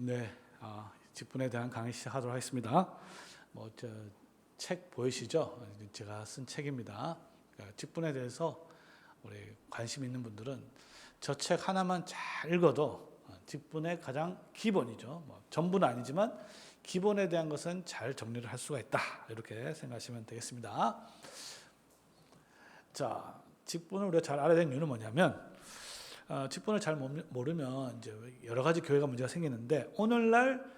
네, 직분에 대한 강의 시작하도록 하겠습니다. 책 보이시죠? 제가 쓴 책입니다. 그러니까 직분에 대해서 우리 관심 있는 분들은 저 책 하나만 잘 읽어도 직분의 가장 기본이죠. 전부는 아니지만 기본에 대한 것은 잘 정리를 할 수가 있다. 이렇게 생각하시면 되겠습니다. 자, 직분을 우리가 잘 알아야 되는 이유는 뭐냐면 직분을 잘 모르면 이제 여러 가지 교회가 문제가 생기는데, 오늘날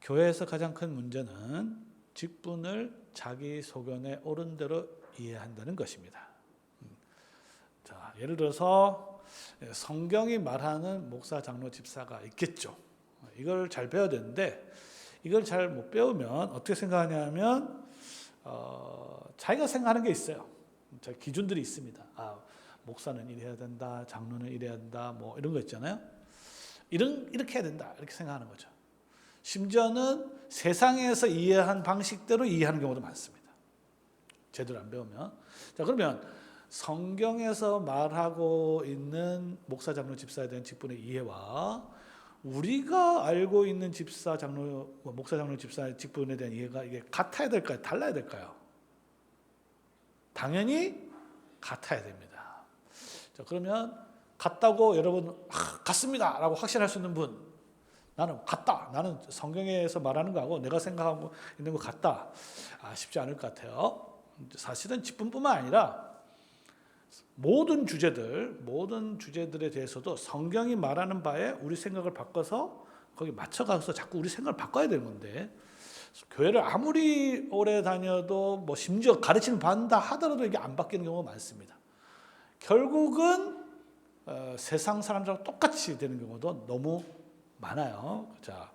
교회에서 가장 큰 문제는 직분을 자기 소견에 옳은 대로 이해한다는 것입니다. 자, 예를 들어서 성경이 말하는 목사, 장로, 집사가 있겠죠. 이걸 잘 배워야 되는데, 이걸 잘 못 배우면 어떻게 생각하냐면 자기가 생각하는 게 있어요. 기준들이 있습니다. 목사는 이래야 된다, 장로는 이래야 된다, 뭐 이런 거 있잖아요. 이렇게 해야 된다, 이렇게 생각하는 거죠. 심지어는 세상에서 이해한 방식대로 이해하는 경우도 많습니다. 제대로 안 배우면. 자, 그러면 성경에서 말하고 있는 목사, 장로, 집사에 대한 직분의 이해와 우리가 알고 있는 집사, 장로, 목사, 장로, 집사의 직분에 대한 이해가 이게 같아야 될까요? 달라야 될까요? 당연히 같아야 됩니다. 자, 그러면 같다고 여러분 같습니다 라고 확신할 수 있는 분, 나는 같다, 나는 성경에서 말하는 거하고 내가 생각하고 있는 거 같다, 쉽지 않을 것 같아요. 사실은 직분뿐만 아니라 모든 주제들에 대해서도 성경이 말하는 바에 우리 생각을 바꿔서 거기 맞춰가서 자꾸 우리 생각을 바꿔야 되는 건데, 교회를 아무리 오래 다녀도 심지어 가르침을 받는다 하더라도 이게 안 바뀌는 경우가 많습니다. 결국은 세상 사람들하고 똑같이 되는 경우도 너무 많아요. 자,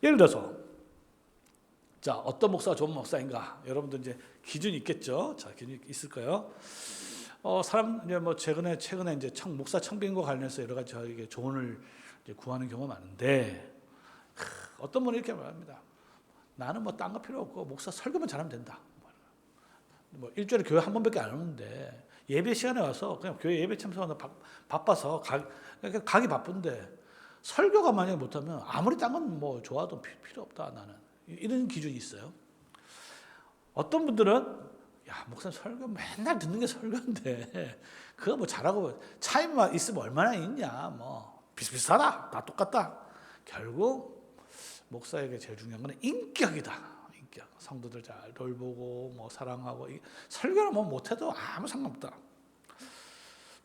예를 들어서 어떤 목사가 좋은 목사인가? 여러분들 이제 기준이 있겠죠. 자, 기준이 있을 거예요. 최근에 이제 목사 청빙과 관련해서 여러 가지 저에게 조언을 이제 구하는 경우가 많은데, 어떤 분이 이렇게 말합니다. 나는 딴 거 필요 없고 목사 설교만 잘하면 된다. 일주일에 교회 한 번밖에 안 오는데 예배 시간에 와서 그냥 교회 예배 참석하다 바빠서 가기 바쁜데 설교가 만약에 못하면 아무리 딴 건 좋아도 필요 없다, 나는. 이런 기준이 있어요. 어떤 분들은 목사님 설교 맨날 듣는 게 설교인데 그거 잘하고 차이만 있으면 얼마나 있냐, 비슷비슷하다, 다 똑같다. 결국 목사에게 제일 중요한 건 인격이다. 인격. 성도들 잘 돌보고 사랑하고, 설교를 못해도 아무 상관없다.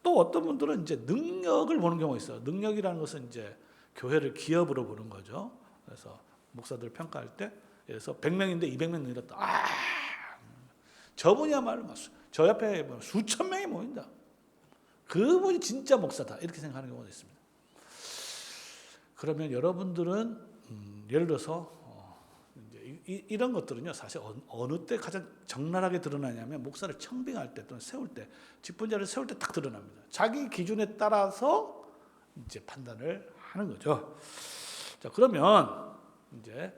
또 어떤 분들은 이제 능력을 보는 경우가 있어요. 능력이라는 것은 이제 교회를 기업으로 보는 거죠. 그래서 목사들을 평가할 때, 그래서 100명인데 200명 늘었다. 저분이야말로 저 옆에 수천 명이 모인다. 그분이 진짜 목사다, 이렇게 생각하는 경우가 있습니다. 그러면 여러분들은 예를 들어서 이런 것들은요, 사실 어느 때 가장 적나라하게 드러나냐면 목사를 청빙할 때 또는 세울 때, 직분자를 세울 때 딱 드러납니다. 자기 기준에 따라서 이제 판단을 하는 거죠. 자, 그러면 이제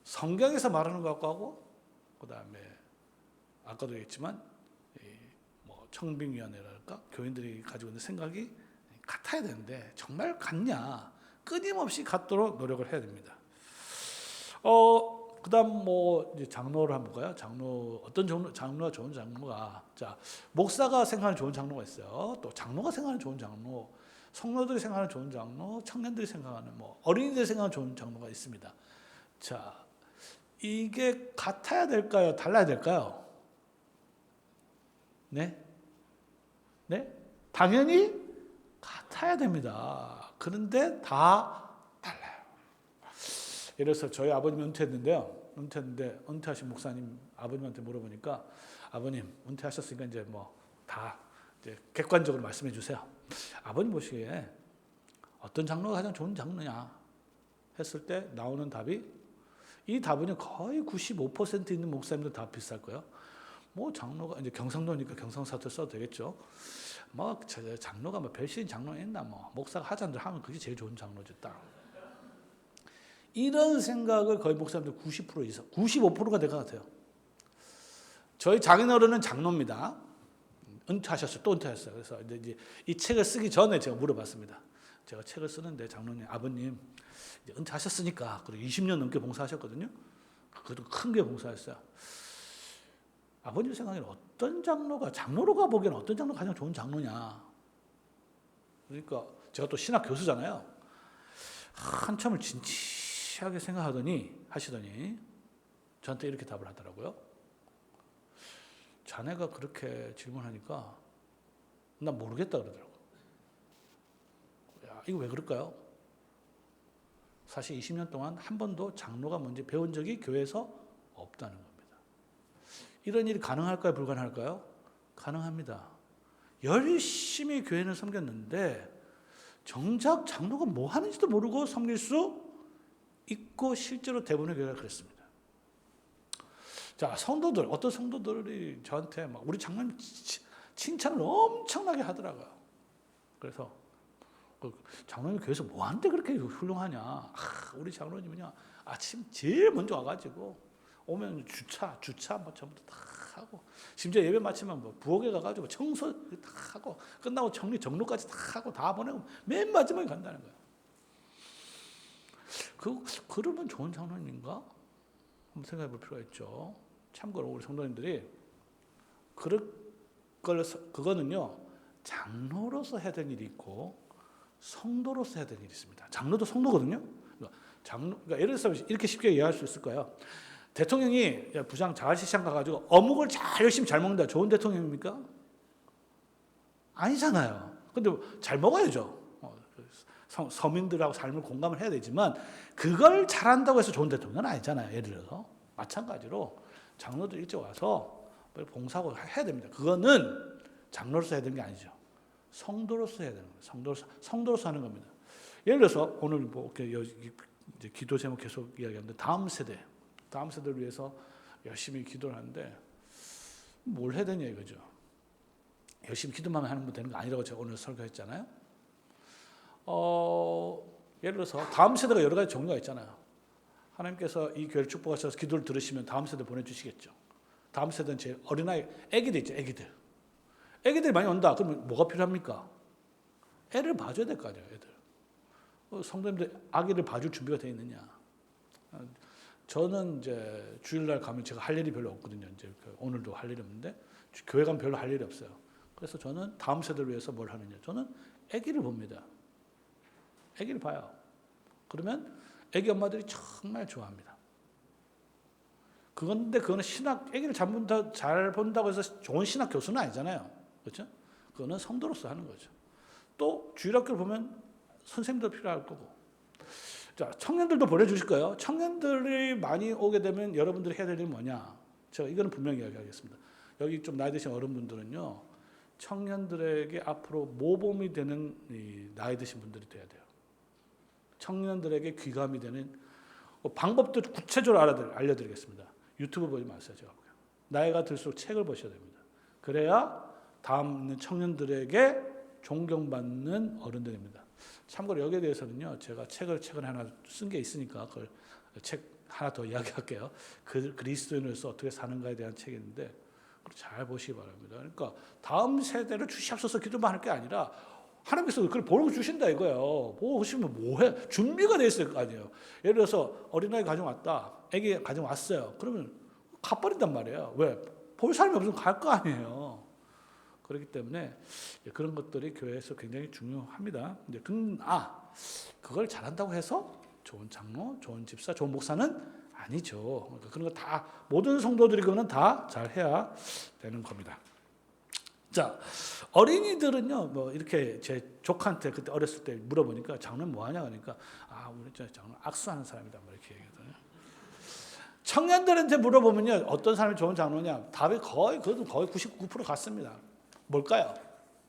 성경에서 말하는 것하고 그다음에 아까도 얘기했지만 청빙위원회랄까, 교인들이 가지고 있는 생각이 같아야 되는데 정말 같냐? 끊임없이 같도록 노력을 해야 됩니다. 그다음 이제 장로를 한번 볼까요? 어떤 장로가 좋은 장로가, 자, 목사가 생각하는 좋은 장로가 있어요. 또 장로가 생각하는 좋은 장로, 성도들이 생각하는 좋은 장로, 청년들이 생각하는 어린이들이 생각하는 좋은 장로가 있습니다. 자, 이게 같아야 될까요? 달라야 될까요? 네? 당연히 같아야 됩니다. 그런데 다 달라요. 예를 들어서 저희 아버님이 은퇴했는데 은퇴하신 목사님 아버님한테 물어보니까, 아버님 은퇴하셨으니까 이제 다 이제 객관적으로 말씀해 주세요. 아버님 보시기에 어떤 장로가 가장 좋은 장로냐 했을 때 나오는 답이, 이 답은 거의 95% 있는 목사님들 다 비슷할 거예요. 장로가 이제 경상도니까 경상사투리 써도 되겠죠. 장로가 별신 장로 있나, 목사가 하자들 하면 그게 제일 좋은 장로지, 딱. 이런 생각을 거의 목사님들 90% 이상, 95%가 될 것 같아요. 저희 장인어른은 장로입니다. 은퇴하셨어요. 또 은퇴하셨어요. 그래서 이제 이 책을 쓰기 전에 제가 물어봤습니다. 제가 책을 쓰는데 장로님, 아버님 이제 은퇴하셨으니까 그리고 20년 넘게 봉사하셨거든요. 그래도 큰 게 봉사했어요. 아버님 생각에는 어떤 장로가 보기에는 어떤 장로가 가장 좋은 장로냐. 그러니까 제가 또 신학 교수잖아요. 한참을 진지하게 하시더니 저한테 이렇게 답을 하더라고요. 자네가 그렇게 질문하니까 나 모르겠다 그러더라고요. 야, 이거 왜 그럴까요? 사실 20년 동안 한 번도 장로가 뭔지 배운 적이 교회에서 없다는 겁니다. 이런 일이 가능할까요? 불가능할까요? 가능합니다. 열심히 교회는 섬겼는데 정작 장로가 뭐 하는지도 모르고 섬길 수 있고 실제로 대부분의 교회가 그랬습니다. 자, 어떤 성도들이 저한테 막 우리 장로님 칭찬을 엄청나게 하더라고요. 그래서 장로님 교회에서 뭐 하는데 그렇게 훌륭하냐? 우리 장로님은요 아침 제일 먼저 와가지고 오면 주차 뭐 전부 다 하고 심지어 예배 마치면 뭐 부엌에 가가지고 청소 다 하고 끝나고 정로까지 다 하고 다 보내고 맨 마지막에 간다는 거예요. 그러면 좋은 장로님인가? 한번 생각해 볼 필요가 있죠. 참고로 우리 성도님들이 그거는요 장로로서 해야 될 일이 있고 성도로서 해야 될 일이 있습니다. 장로도 성도거든요. 그러니까 예를 들어서 이렇게 쉽게 이해할 수 있을 거예요. 대통령이 부장 자갈시장 가가지고 어묵을 열심히 잘 먹는다. 좋은 대통령입니까? 아니잖아요. 근데 잘 먹어야죠. 서민들하고 삶을 공감을 해야 되지만 그걸 잘한다고 해서 좋은 대통령은 아니잖아요. 예를 들어서 마찬가지로 장로들 일찍 와서 봉사하고 해야 됩니다. 그거는 장로로서 해야 되는 게 아니죠. 성도로서 해야 되는 거예요. 성도로서 하는 겁니다. 예를 들어서 오늘 뭐 이제 기도 제목 계속 이야기하는데 다음 세대를 위해서 열심히 기도를 하는데 뭘 해야 되냐 이거죠. 열심히 기도만 하는 분 되는 거 아니라고 제가 오늘 설교했잖아요. 예를 들어서 다음 세대가 여러 가지 종류가 있잖아요. 하나님께서 이 교회를 축복하셔서 기도를 들으시면 다음 세대 보내주시겠죠. 다음 세대는 제일 어린아이, 애기들 있죠. 애기들이 많이 온다. 그러면 뭐가 필요합니까? 애를 봐줘야 될 거 아니에요. 애들. 성도님들 아기를 봐줄 준비가 되어 있느냐. 저는 이제 주일날 가면 제가 할 일이 별로 없거든요. 이제 오늘도 할 일이 없는데 교회 가면 별로 할 일이 없어요. 그래서 저는 다음 세대를 위해서 뭘 하느냐. 저는 아기를 봅니다. 아기를 봐요. 그러면 아기 엄마들이 정말 좋아합니다. 그거는 아기를 잘 본다고 해서 좋은 신학 교수는 아니잖아요. 그렇죠? 그거는 성도로서 하는 거죠. 또 주일학교를 보면 선생님도 필요할 거고. 자, 청년들도 보내주실 거예요. 청년들이 많이 오게 되면 여러분들이 해야 될 일이 뭐냐? 제가 이거는 분명히 이야기하겠습니다. 여기 좀 나이 드신 어른분들은요, 청년들에게 앞으로 모범이 되는 나이 드신 분들이 돼야 돼요. 청년들에게 귀감이 되는 방법도 구체적으로 알려드리겠습니다. 유튜브 보지 마세요. 제가 나이가 들수록 책을 보셔야 됩니다. 그래야 다음 있는 청년들에게 존경받는 어른들입니다. 참고로 여기에 대해서는요, 제가 최근에 하나 쓴 게 있으니까 그걸 책 하나 더 이야기할게요. 그리스도인으로서 어떻게 사는가에 대한 책인데 잘 보시기 바랍니다. 그러니까 다음 세대를 주시옵소서 기도만 할 게 아니라 하나님께서 그걸 보고 주신다 이거예요. 보고 주시면 뭐해? 준비가 돼 있을 거 아니에요. 예를 들어서 어린아이 가져왔다. 아기 가져왔어요. 그러면 가버린단 말이에요. 왜? 볼 사람이 없으면 갈 거 아니에요. 그렇기 때문에 그런 것들이 교회에서 굉장히 중요합니다. 이제 그걸 잘한다고 해서 좋은 장로, 좋은 집사, 좋은 목사는 아니죠. 그러니까 그런 거 다 모든 성도들이 그거는 다 잘해야 되는 겁니다. 자, 어린이들은요, 뭐 이렇게 제 조카한테 그때 어렸을 때 물어보니까 장로는 뭐 하냐 그러니까 우리 장로 악수하는 사람이다 뭐 이렇게 얘기하거든요. 청년들한테 물어보면요, 어떤 사람이 좋은 장로냐? 답이 거의 99% 같습니다. 뭘까요?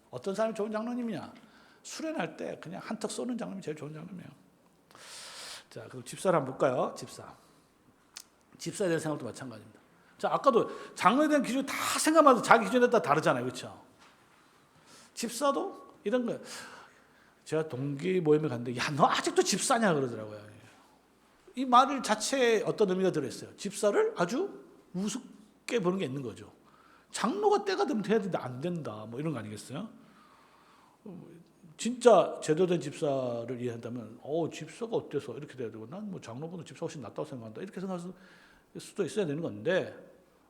어떤 사람이 좋은 장로님이냐? 수련할 때 그냥 한턱 쏘는 장로님이 제일 좋은 장로님이에요. 자, 그럼 집사를 한번 볼까요? 집사에 대한 생각도 마찬가지입니다. 자, 아까도 장로에 대한 기준 다 생각하면서 자기 기준에 따라 다르잖아요. 그렇죠? 집사도 이런 거예요. 제가 동기 모임에 갔는데 너 아직도 집사냐 그러더라고요. 이 말 자체에 어떤 의미가 들어있어요. 집사를 아주 우습게 보는 게 있는 거죠. 장로가 때가 되면 돼야 되는데 안 된다. 뭐 이런 거 아니겠어요? 진짜 제대로 된 집사를 이해한다면 집사가 어때서 이렇게 돼야 되고 난 뭐 장로보다 집사가 훨씬 낫다고 생각한다 이렇게 생각할 수도 있어야 되는 건데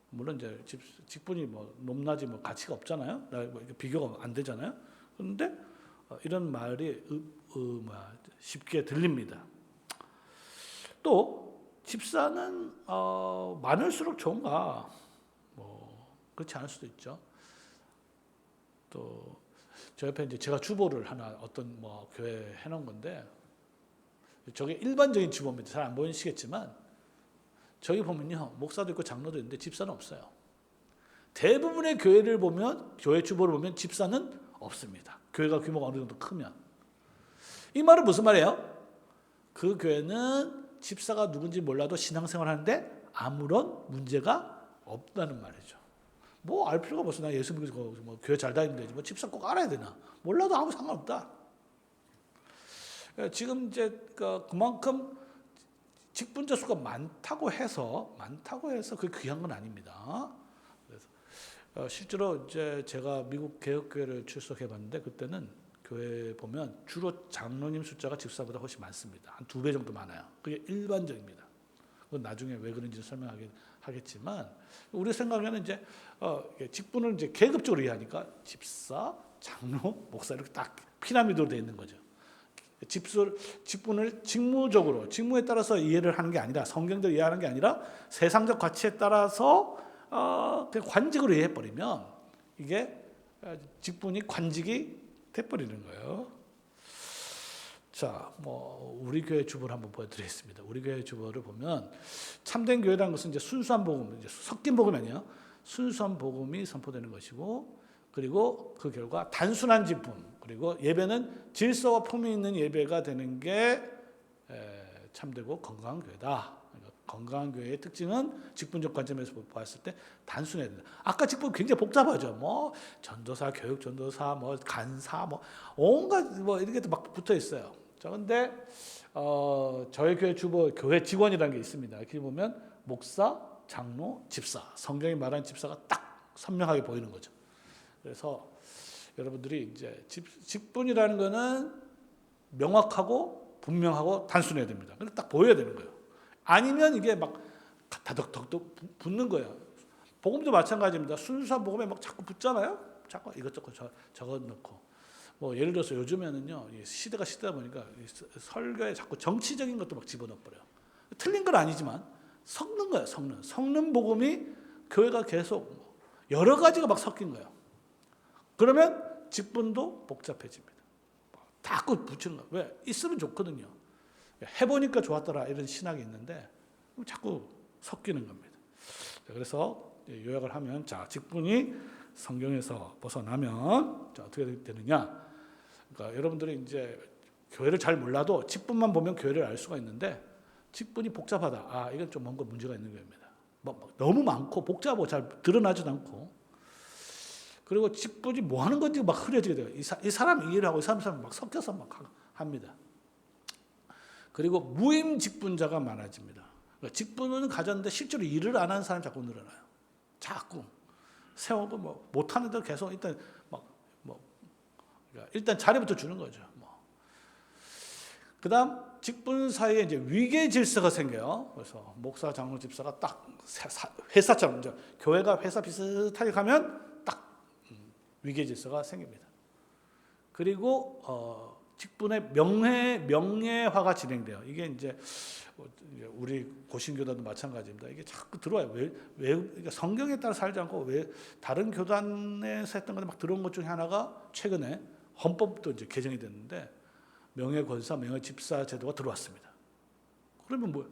물론 이제 직분이 뭐 높낮이 뭐 가치가 없잖아요. 뭐 비교가 안 되잖아요. 그런데 이런 말이 쉽게 들립니다. 또 집사는 많을수록 좋은가? 뭐 그렇지 않을 수도 있죠. 또 저 옆에 이제 제가 주보를 하나 어떤 뭐 교회 해놓은 건데 저게 일반적인 주보입니다. 잘 안 보이시겠지만 저기 보면요 목사도 있고 장로도 있는데 집사는 없어요. 대부분의 교회를 보면 교회 주보를 보면 집사는 없습니다. 교회가 규모가 어느 정도 크면 이 말은 무슨 말이에요? 그 교회는 집사가 누군지 몰라도 신앙생활 하는데 아무런 문제가 없다는 말이죠. 뭐 알 필요가 없어. 나 예수 믿고 뭐 교회 잘 다니면 되지. 뭐 집사 꼭 알아야 되나? 몰라도 아무 상관없다. 지금 이제 그만큼 직분자 수가 많다고 해서 그 귀한 건 아닙니다. 그래서 실제로 이제 제가 미국 개혁교회를 출석해봤는데 그때는 교회 보면 주로 장로님 숫자가 집사보다 훨씬 많습니다. 한 2배 정도 많아요. 그게 일반적입니다. 그건 나중에 왜 그런지 설명하겠지만 우리 생각에는 이제 직분을 이제 계급적으로 이해하니까 집사, 장로, 목사 이렇게 딱 피라미드로 되어 있는 거죠. 직분을 직무에 따라서 이해를 하는 게 아니라 성경대로 이해하는 게 아니라 세상적 가치에 따라서 그냥 관직으로 이해해 버리면 이게 직분이 관직이 돼 버리는 거예요. 자, 뭐 우리 교회 주보를 한번 보여드리겠습니다. 우리 교회 주보를 보면 참된 교회라는 것은 이제 순수한 복음, 이제 섞인 복음이 아니에요. 순수한 복음이 선포되는 것이고, 그리고 그 결과 단순한 직분, 그리고 예배는 질서와 폼이 있는 예배가 되는 게 참되고 건강한 교회다. 그러니까 건강한 교회의 특징은 직분적 관점에서 봤을 때 단순해야 된다. 아까 직분 굉장히 복잡하죠. 뭐 전도사, 교육 전도사, 뭐 간사, 뭐 온갖 뭐 이렇게 막 붙어 있어요. 자, 근데 저희 교회 주보 교회 직원이라는 게 있습니다. 이렇게 보면 목사, 장로, 집사. 성경이 말하는 집사가 딱 선명하게 보이는 거죠. 그래서 여러분들이 이제 직분이라는 거는 명확하고 분명하고 단순해야 됩니다. 근데 딱 보여야 되는 거예요. 아니면 이게 막 다덕덕덕 붙는 거예요. 복음도 마찬가지입니다. 순수한 복음에 막 자꾸 붙잖아요. 자꾸 이것저것 적어 넣고. 뭐 예를 들어서 요즘에는요 시대가 시대다 보니까 설교에 자꾸 정치적인 것도 막 집어넣어버려요. 틀린 건 아니지만 섞는 거예요. 섞는 복음이 교회가 계속 여러 가지가 막 섞인 거예요. 그러면 직분도 복잡해집니다. 자꾸 붙이는 거예요. 왜? 있으면 좋거든요. 해보니까 좋았더라 이런 신학이 있는데 자꾸 섞이는 겁니다. 그래서 요약을 하면 자 직분이 성경에서 벗어나면 자, 어떻게 되느냐? 그러니까 여러분들이 이제 교회를 잘 몰라도 직분만 보면 교회를 알 수가 있는데 직분이 복잡하다. 이건 좀 뭔가 문제가 있는 겁니다. 뭐 너무 많고 복잡하고 잘 드러나지도 않고 그리고 직분이 뭐 하는 건지 막 흐려지게 돼요. 이 사람 이해를 하고 이 사람 막 섞여서 막 합니다. 그리고 무임 직분자가 많아집니다. 그러니까 직분은 가졌는데 실제로 일을 안 하는 사람이 자꾸 늘어나요. 자꾸 세우고 뭐 못하는데 계속 일단 그러니까 일단 자리부터 주는 거죠. 그다음 직분 사이에 이제 위계 질서가 생겨요. 그래서 목사, 장로, 집사가 딱 회사처럼 이제 교회가 회사 비슷하게 가면 딱 위계 질서가 생깁니다. 그리고 직분의 명예화가 진행돼요. 이게 이제 우리 고신교단도 마찬가지입니다. 이게 자꾸 들어와요. 왜 그러니까 성경에 따라 살지 않고 왜 다른 교단에서 했던 건데 막 들어온 것 중에 하나가 최근에 헌법도 이제 개정이 됐는데 명예권사, 명예집사 제도가 들어왔습니다. 그러면 뭐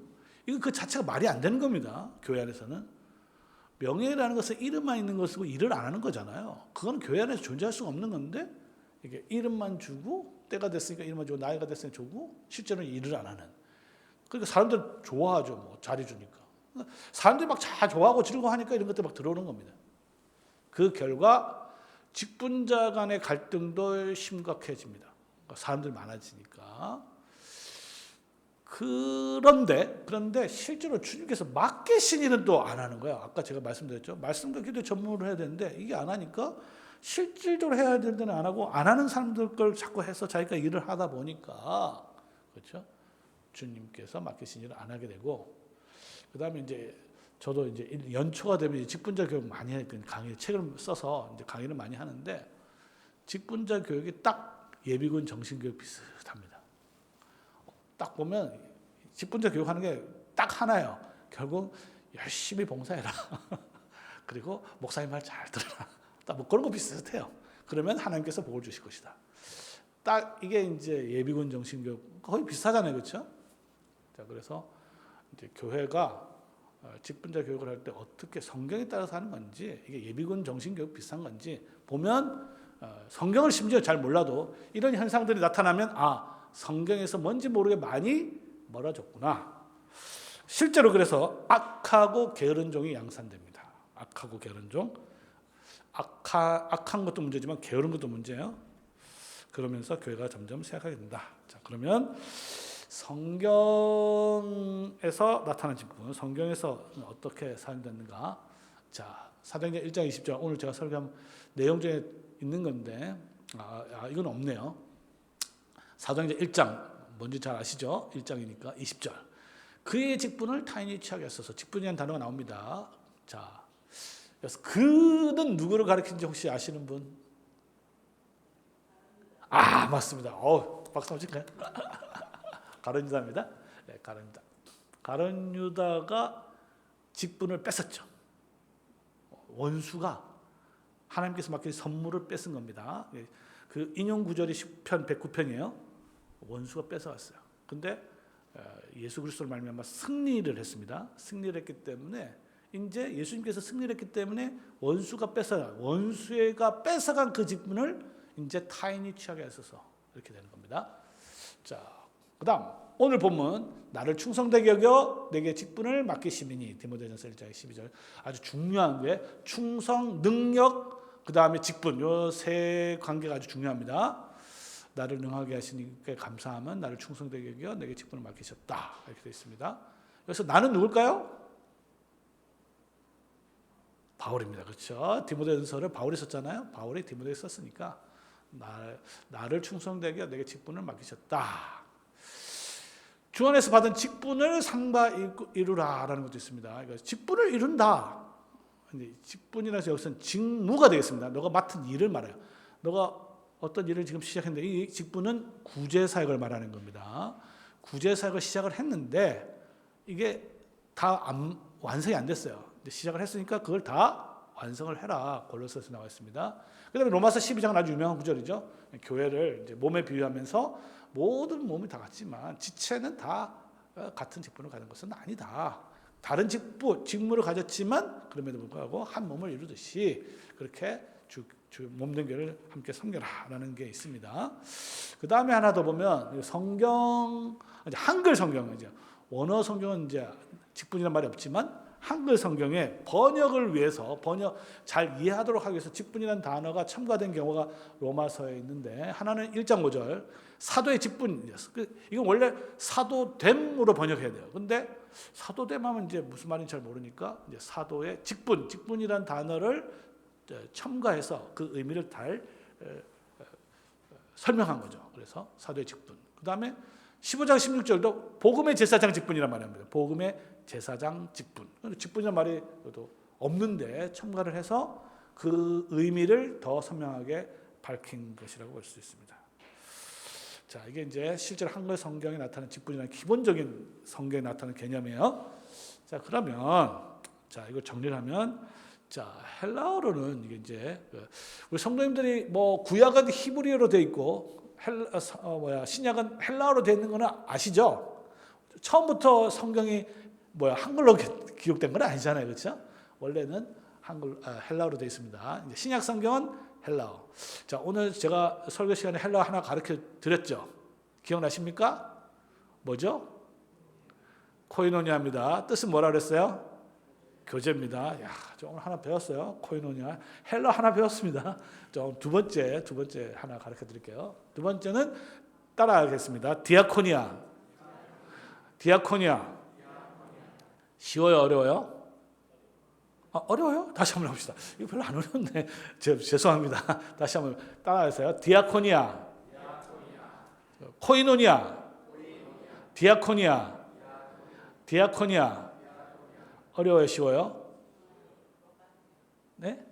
이거 그 자체가 말이 안 되는 겁니다. 교회 안에서는 명예라는 것은 이름만 있는 것이고 일을 안 하는 거잖아요. 그건 교회 안에서 존재할 수가 없는 건데 이게 이름만 주고 때가 됐으니까 이름만 주고 나이가 됐으니까 주고 실제로는 일을 안 하는. 그러니까 사람들 좋아하죠. 뭐 자리 주니까. 사람들이 막 다 좋아하고 즐거워하니까 이런 것들 막 들어오는 겁니다. 그 결과 직분자 간의 갈등도 심각해집니다. 그러니까 사람들이 많아지니까. 그런데 실제로 주님께서 맡기신 일은 또 안 하는 거예요. 아까 제가 말씀드렸죠. 말씀과 기도에 전문을 해야 되는데 이게 안 하니까 실질적으로 해야 될 때는 안 하고 안 하는 사람들 걸 자꾸 해서 자기가 일을 하다 보니까 그렇죠? 주님께서 맡기신 일을 안 하게 되고 그다음에 이제 저도 이제 연초가 되면 직분자 교육 많이 했거든요. 강의 책을 써서 이제 강의를 많이 하는데 직분자 교육이 딱 예비군 정신교육 비슷합니다. 딱 보면 직분자 교육하는 게 딱 하나예요. 결국 열심히 봉사해라. 그리고 목사님 말 잘 들어라. 딱 뭐 그런 거 비슷해요. 그러면 하나님께서 복을 주실 것이다. 딱 이게 이제 예비군 정신교육 거의 비슷하잖아요, 그렇죠? 자, 그래서 이제 교회가 직분자 교육을 할 때 어떻게 성경에 따라서 하는 건지 이게 예비군 정신교육 비슷한 건지 보면 성경을 심지어 잘 몰라도 이런 현상들이 나타나면 성경에서 뭔지 모르게 많이 멀어졌구나. 실제로 그래서 악하고 게으른 종이 양산됩니다. 악하고 게으른 종. 악한 것도 문제지만 게으른 것도 문제예요. 그러면서 교회가 점점 쇠약하게 된다. 자, 그러면 성경에서 나타난 직분, 성경에서 어떻게 사용됐는가? 자, 사도행전 1장 20절 오늘 제가 설교한 내용 중에 있는 건데 이건 없네요. 사도행전 1장 뭔지 잘 아시죠? 1장이니까 20절. 그의 직분을 타인이 취하게 했어서 직분이라는 단어가 나옵니다. 자, 그래서 그는 누구를 가리키는지 혹시 아시는 분? 맞습니다. 박수 한번 칠까요? 가룟 유다입니다. 네, 가룟 유다. 가룟 유다가 직분을 뺏었죠. 원수가 하나님께서 맡긴 선물을 뺏은 겁니다. 그 인용 구절이 10편 109편이에요. 원수가 뺏어왔어요. 근데 예수 그리스도를 말미암아 승리를 했습니다. 승리를 했기 때문에 이제 예수님께서 승리를 했기 때문에 원수가 뺏어간 그 직분을 이제 타인이 취하게 하셔서 이렇게 되는 겁니다. 자, 그다음 오늘 본문 나를 충성되게 여겨 내게 직분을 맡기시리니 디모데전서 1장 12절 아주 중요한 게 충성, 능력, 그다음에 직분 요 세 관계가 아주 중요합니다. 나를 능하게 하시니까 감사함은 나를 충성되게 여겨 내게 직분을 맡기셨다 이렇게 되어 있습니다. 그래서 나는 누굴까요? 바울입니다. 그렇죠? 디모데전서를 바울이 썼잖아요. 바울이 디모데에 썼으니까 나를 충성되게 여겨 내게 직분을 맡기셨다. 주 안에서 받은 직분을 상바 이루라라는 것도 있습니다. 그러니까 직분을 이룬다. 직분이라서 여기서는 직무가 되겠습니다. 너가 맡은 일을 말해요. 너가 어떤 일을 지금 시작했는데 이 직분은 구제사역을 말하는 겁니다. 구제사역을 시작을 했는데 이게 다 완성이 안 됐어요. 시작을 했으니까 그걸 다 완성을 해라. 골로새서에 나와 있습니다. 그다음에 로마서 12장은 아주 유명한 구절이죠. 교회를 이제 몸에 비유하면서 모든 몸이 다 같지만 지체는 다 같은 직분을 가진 것은 아니다. 다른 직무를 가졌지만 그럼에도 불구하고 한 몸을 이루듯이 그렇게 몸된 교회를 함께 섬겨라라는 게 있습니다. 그 다음에 하나 더 보면 성경 한글 성경 이제 원어 성경은 이제 직분이란 말이 없지만 한글 성경의 번역을 위해서 잘 이해하도록 하기 위해서 직분이라는 단어가 첨가된 경우가 로마서에 있는데 하나는 1장 5절 사도의 직분이었어. 이건 원래 사도됨으로 번역해야 돼요. 근데 사도됨 하면 이제 무슨 말인지 잘 모르니까 이제 사도의 직분이라는 단어를 첨가해서 그 의미를 잘 설명한 거죠. 그래서 사도의 직분. 그 다음에 15장 16절도 복음의 제사장 직분이란 말입니다. 복음의 제사장 직분. 직분이라는 말이 없는데 첨가를 해서 그 의미를 더 선명하게 밝힌 것이라고 볼 수 있습니다. 자, 이게 이제 실제로 한글 성경에 나타나는 직분이라는 기본적인 성경에 나타나는 개념이에요. 자, 그러면 이걸 정리를 하면 헬라어로는 이게 이제 우리 성도님들이 뭐 구약은 히브리어로 돼 있고 신약은 헬라어로 돼 있는 거는 아시죠? 처음부터 성경이 한글로 기록된 건 아니잖아요, 그렇죠? 원래는 헬라어로 돼 있습니다. 이제 신약 성경은 헬라어. 자, 오늘 제가 설교 시간에 헬라어 하나 가르쳐 드렸죠. 기억나십니까? 뭐죠? 코이노니아입니다. 뜻은 뭐라 그랬어요? 교제입니다. 저 오늘 하나 배웠어요. 코이노니아. 헬라어 하나 배웠습니다. 두 번째 하나 가르쳐 드릴게요. 두 번째는 따라하겠습니다. 디아코니아. 쉬워요, 어려워요? 어려워요? 다시 한번 해봅시다. 이거 별로 안 어려운데. 죄송합니다. 다시 한번 따라하세요. 디아코니아, 코이노니아, 디아코니아, 디아코니아. 어려워요? 쉬워요? 네?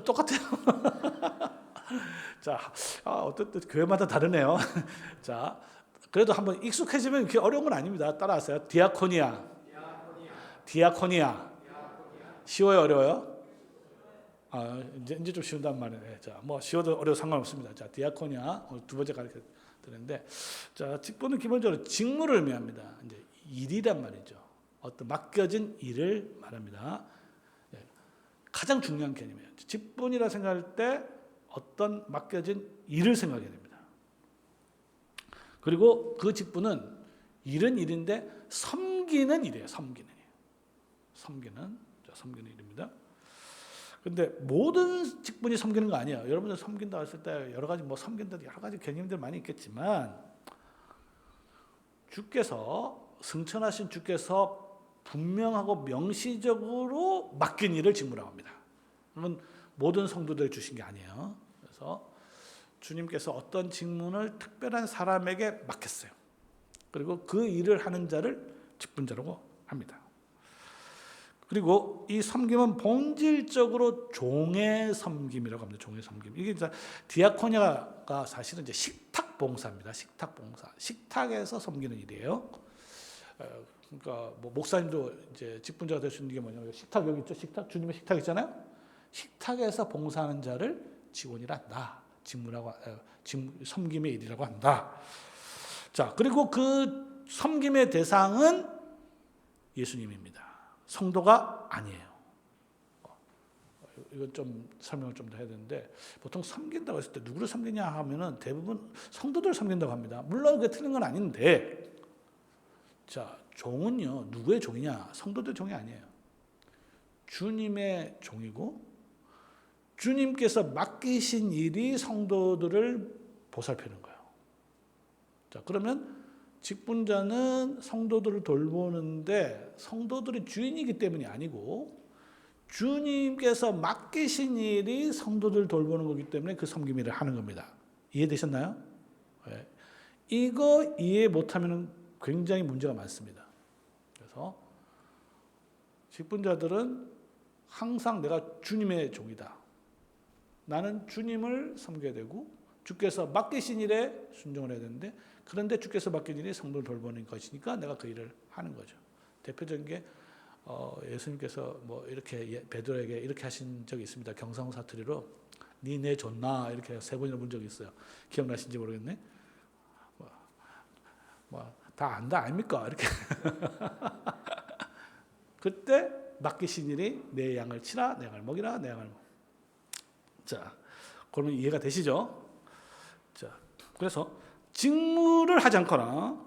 똑같아요. 자, 어쨌든 교회마다 다르네요. 자, 그래도 한번 익숙해지면 그렇게 어려운 건 아닙니다. 따라하세요. 디아코니아, 디아코니아. 쉬워요? 어려워요? 이제 좀 쉬운단 말이에요. 자, 뭐 쉬워도 어려도 상관없습니다. 자, 디아코니아 오늘 두 번째 가르쳐 드렸는데, 자, 직분은 기본적으로 직무를 의미합니다. 이제 일이란 말이죠. 어떤 맡겨진 일을 말합니다. 가장 중요한 개념이에요. 직분이라 생각할 때 어떤 맡겨진 일을 생각해야 됩니다. 그리고 그 직분은 일은 일인데 섬기는 일이에요. 섬기는 일. 섬기는 일입니다. 근데 모든 직분이 섬기는 거 아니에요. 여러분들 섬긴다 했을 때 여러 가지 섬긴다 여러 가지 개념들 많이 있겠지만 주께서 승천하신 주께서 분명하고 명시적으로 맡긴 일을 직무라고 합니다. 그러면 모든 성도들 주신 게 아니에요. 그래서 주님께서 어떤 직분을 특별한 사람에게 맡겼어요. 그리고 그 일을 하는 자를 직분자라고 합니다. 그리고 이 섬김은 본질적으로 종의 섬김이라고 합니다. 종의 섬김. 이게 디아코니아가 사실은 이제 식탁 봉사입니다. 식탁 봉사. 식탁에서 섬기는 일이에요. 그러니까 목사님도 이제 직분자가 될 수 있는 게 뭐냐면 식탁 여기 있죠. 식탁 주님의 식탁 있잖아요. 식탁에서 봉사하는 자를 직원이라 한다. 섬김의 일이라고 한다. 자, 그리고 그 섬김의 대상은 예수님입니다. 성도가 아니에요. 이건 좀 설명을 좀 더 해야 되는데 보통 섬긴다고 했을 때 누구를 섬기냐 하면은 대부분 성도들 섬긴다고 합니다. 물론 그게 틀린 건 아닌데, 자, 종은요 누구의 종이냐? 성도들 종이 아니에요. 주님의 종이고 주님께서 맡기신 일이 성도들을 보살피는 거예요. 자, 그러면 직분자는 성도들을 돌보는데 성도들이 주인이기 때문이 아니고 주님께서 맡기신 일이 성도들 돌보는 거기 때문에 그 섬김 일을 하는 겁니다. 이해되셨나요? 네. 이거 이해 못하면 굉장히 문제가 많습니다. 그래서 직분자들은 항상 내가 주님의 종이다. 나는 주님을 섬겨야 되고 주께서 맡기신 일에 순종을 해야 되는데, 그런데 주께서 맡긴 일이 성도를 돌보는 것이니까 내가 그 일을 하는 거죠. 대표적인 게 예수님께서 이렇게 베드로에게 이렇게 하신 적이 있습니다. 경상 사투리로 니네 좋나 이렇게 3번이나 본 적이 있어요. 기억나신지 모르겠네. 다 안다 아닙니까? 이렇게 그때 맡기신 일이 내 양을 치라, 내 양을 먹이라, 내 양을 먹. 자, 그러면 이해가 되시죠? 자, 그래서 직무를 하지 않거나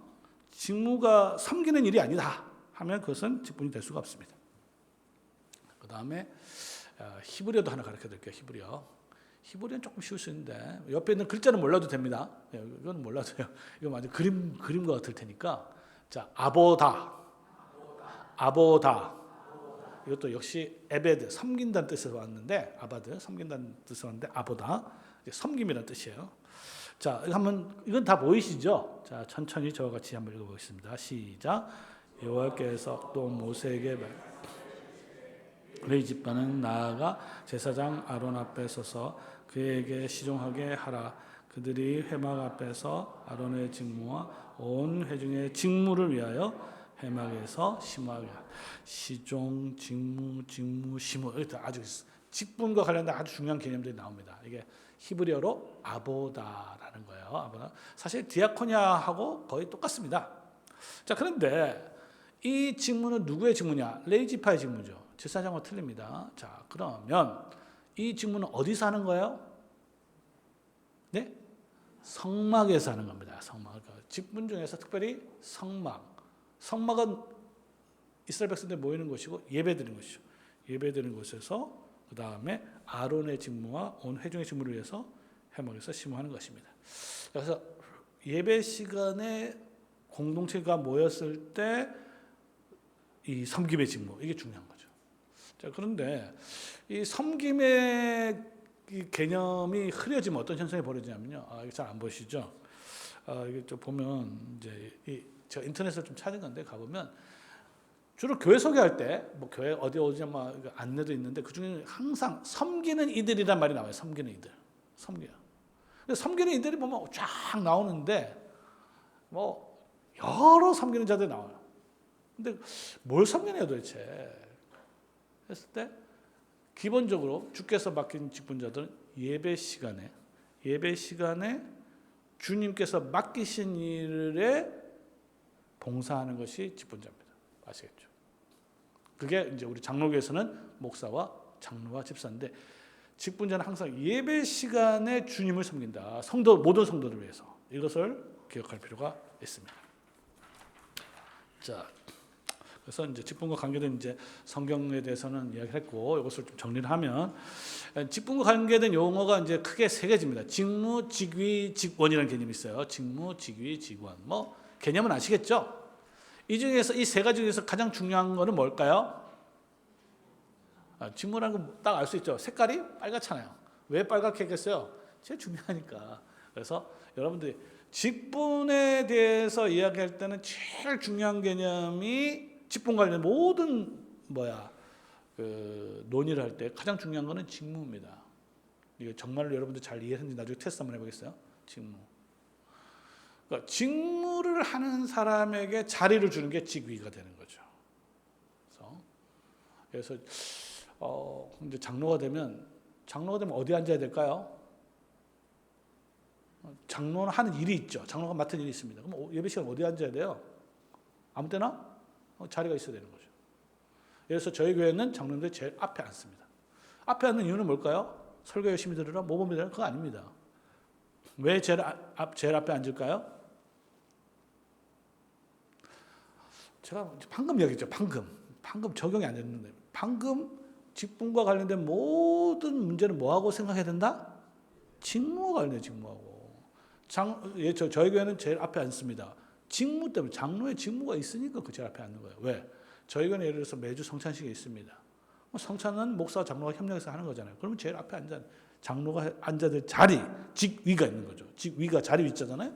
직무가 섬기는 일이 아니다 하면 그것은 직분이 될 수가 없습니다. 그 다음에 히브리어도 하나 가르쳐 드릴게요. 히브리어는 조금 쉬울 수 있는데 옆에 있는 글자는 몰라도 됩니다. 이건 몰라도 돼요. 이거 완전 그림과 같을 테니까. 자, 아보다. 이것도 역시 에베드, 섬긴다는 뜻에서 왔는데, 아바드, 섬긴다는 뜻에서 왔는데 아보다, 섬김이라는 뜻이에요. 자, 이건 다 보이시죠? 자, 천천히 저와 같이 한번 읽어보겠습니다. 시작. 여호와께서 또 모세에게 레위 집안은 나아가 제사장 아론 앞에 서서 그에게 시종하게 하라. 그들이 회막 앞에서 아론의 직무와 온 회중의 직무를 위하여 회막에서 심하게 시종, 직무, 시무, 이렇게 아주 직분과 관련된 아주 중요한 개념들이 나옵니다. 이게 히브리어로 아보다라는 거예요. 아보다. 사실 디아코니아하고 거의 똑같습니다. 자, 그런데 이 직무는 누구의 직무냐? 레위지파의 직무죠. 제사장과 틀립니다. 자, 그러면 이 직무는 어디서 하는 거예요? 네? 성막에서 하는 겁니다. 성막. 직분 중에서 특별히 성막은 이스라엘 백성들이 모이는 곳이고 예배드리는 곳이죠. 예배드리는 곳에서 그 다음에 아론의 직무와 온 회중의 직무를 위해서 회막에서 심호하는 것입니다. 그래서 예배 시간에 공동체가 모였을 때 이 섬김의 직무, 이게 중요한 거죠. 자, 그런데 이 섬김의 이 개념이 흐려지면 어떤 현상이 벌어지냐면요. 이거 잘 안 보시죠? 이게 좀 보면 이제 제가 인터넷을 좀 찾은 건데 가보면 주로 교회 소개할 때 뭐 교회 어디 오지 막 안내도 있는데 그 중에 항상 섬기는 이들이란 말이 나와요. 섬기는 이들, 섬겨. 섬기는 이들이 보면 쫙 나오는데 뭐 여러 섬기는 자들이 나와요. 근데 뭘 섬기네요 도대체? 했을 때 기본적으로 주께서 맡긴 직분자들은 예배 시간에 주님께서 맡기신 일에 봉사하는 것이 직분자입니다. 아시겠죠? 그게 이제 우리 장로교에서는 목사와 장로와 집사인데 직분자는 항상 예배 시간에 주님을 섬긴다. 모든 성도를 위해서 이것을 기억할 필요가 있습니다. 자, 그래서 이제 직분과 관계된 이제 성경에 대해서는 이야기했고 이것을 좀 정리를 하면 직분과 관계된 용어가 이제 크게 세 가지입니다. 직무, 직위, 직원이라는 개념이 있어요. 직무, 직위, 직원. 뭐 개념은 아시겠죠? 이 중에서 이 세 가지 중에서 가장 중요한 거는 뭘까요? 직무라는 건 딱 알 수 있죠. 색깔이 빨갛잖아요. 왜 빨갛게 했겠어요? 제일 중요하니까. 그래서 여러분들이 직분에 대해서 이야기할 때는 제일 중요한 개념이 직분 관련 모든 논의를 할 때 가장 중요한 거는 직무입니다. 이거 정말로 여러분들 잘 이해했는지 나중에 테스트 한번 해보겠어요? 직무. 그러니까 직무를 하는 사람에게 자리를 주는 게 직위가 되는 거죠. 그래서 이제 장로가 되면 어디 앉아야 될까요? 장로는 하는 일이 있죠. 장로가 맡은 일이 있습니다. 그럼 예배 시간 어디 앉아야 돼요? 아무 때나 자리가 있어야 되는 거죠. 그래서 저희 교회는 장로님들이 제일 앞에 앉습니다. 앞에 앉는 이유는 뭘까요? 설교 열심히 들으라, 모범이 되라, 그거 아닙니다. 왜 제일 앞에 앉을까요? 제가 방금 이야기했죠. 방금 적용이 안 됐는데 방금 직분과 관련된 모든 문제는 뭐하고 생각해야 된다? 직무와 관련된 직무하고. 저희 교회는 제일 앞에 앉습니다. 직무 때문에 장로의 직무가 있으니까 그 제일 앞에 앉는 거예요. 왜? 저희 교회는 예를 들어서 매주 성찬식이 있습니다. 성찬은 목사와 장로가 협력해서 하는 거잖아요. 그러면 제일 앞에 장로가 앉아야 될 자리, 직위가 있는 거죠. 직위가 자리 위자잖아요.